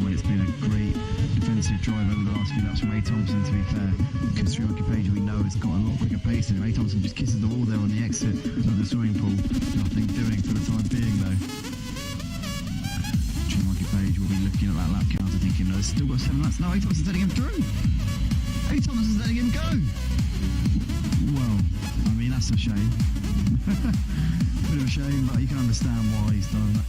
But it's been a great defensive drive over the last few laps from A. Thompson, to be fair, because Sri-Lanka Page we know has got a lot quicker pace in him. A. Thompson just kisses the wall there on the exit of the swimming pool. Nothing doing for the time being though. Sri-Lanka Page will be looking at that lap counter thinking, no, it's still got 7 laps. No, A. Thompson's letting him through. A. Thompson's letting him go. Well, I mean, that's a shame. Bit of a shame, but you can understand why he's done that.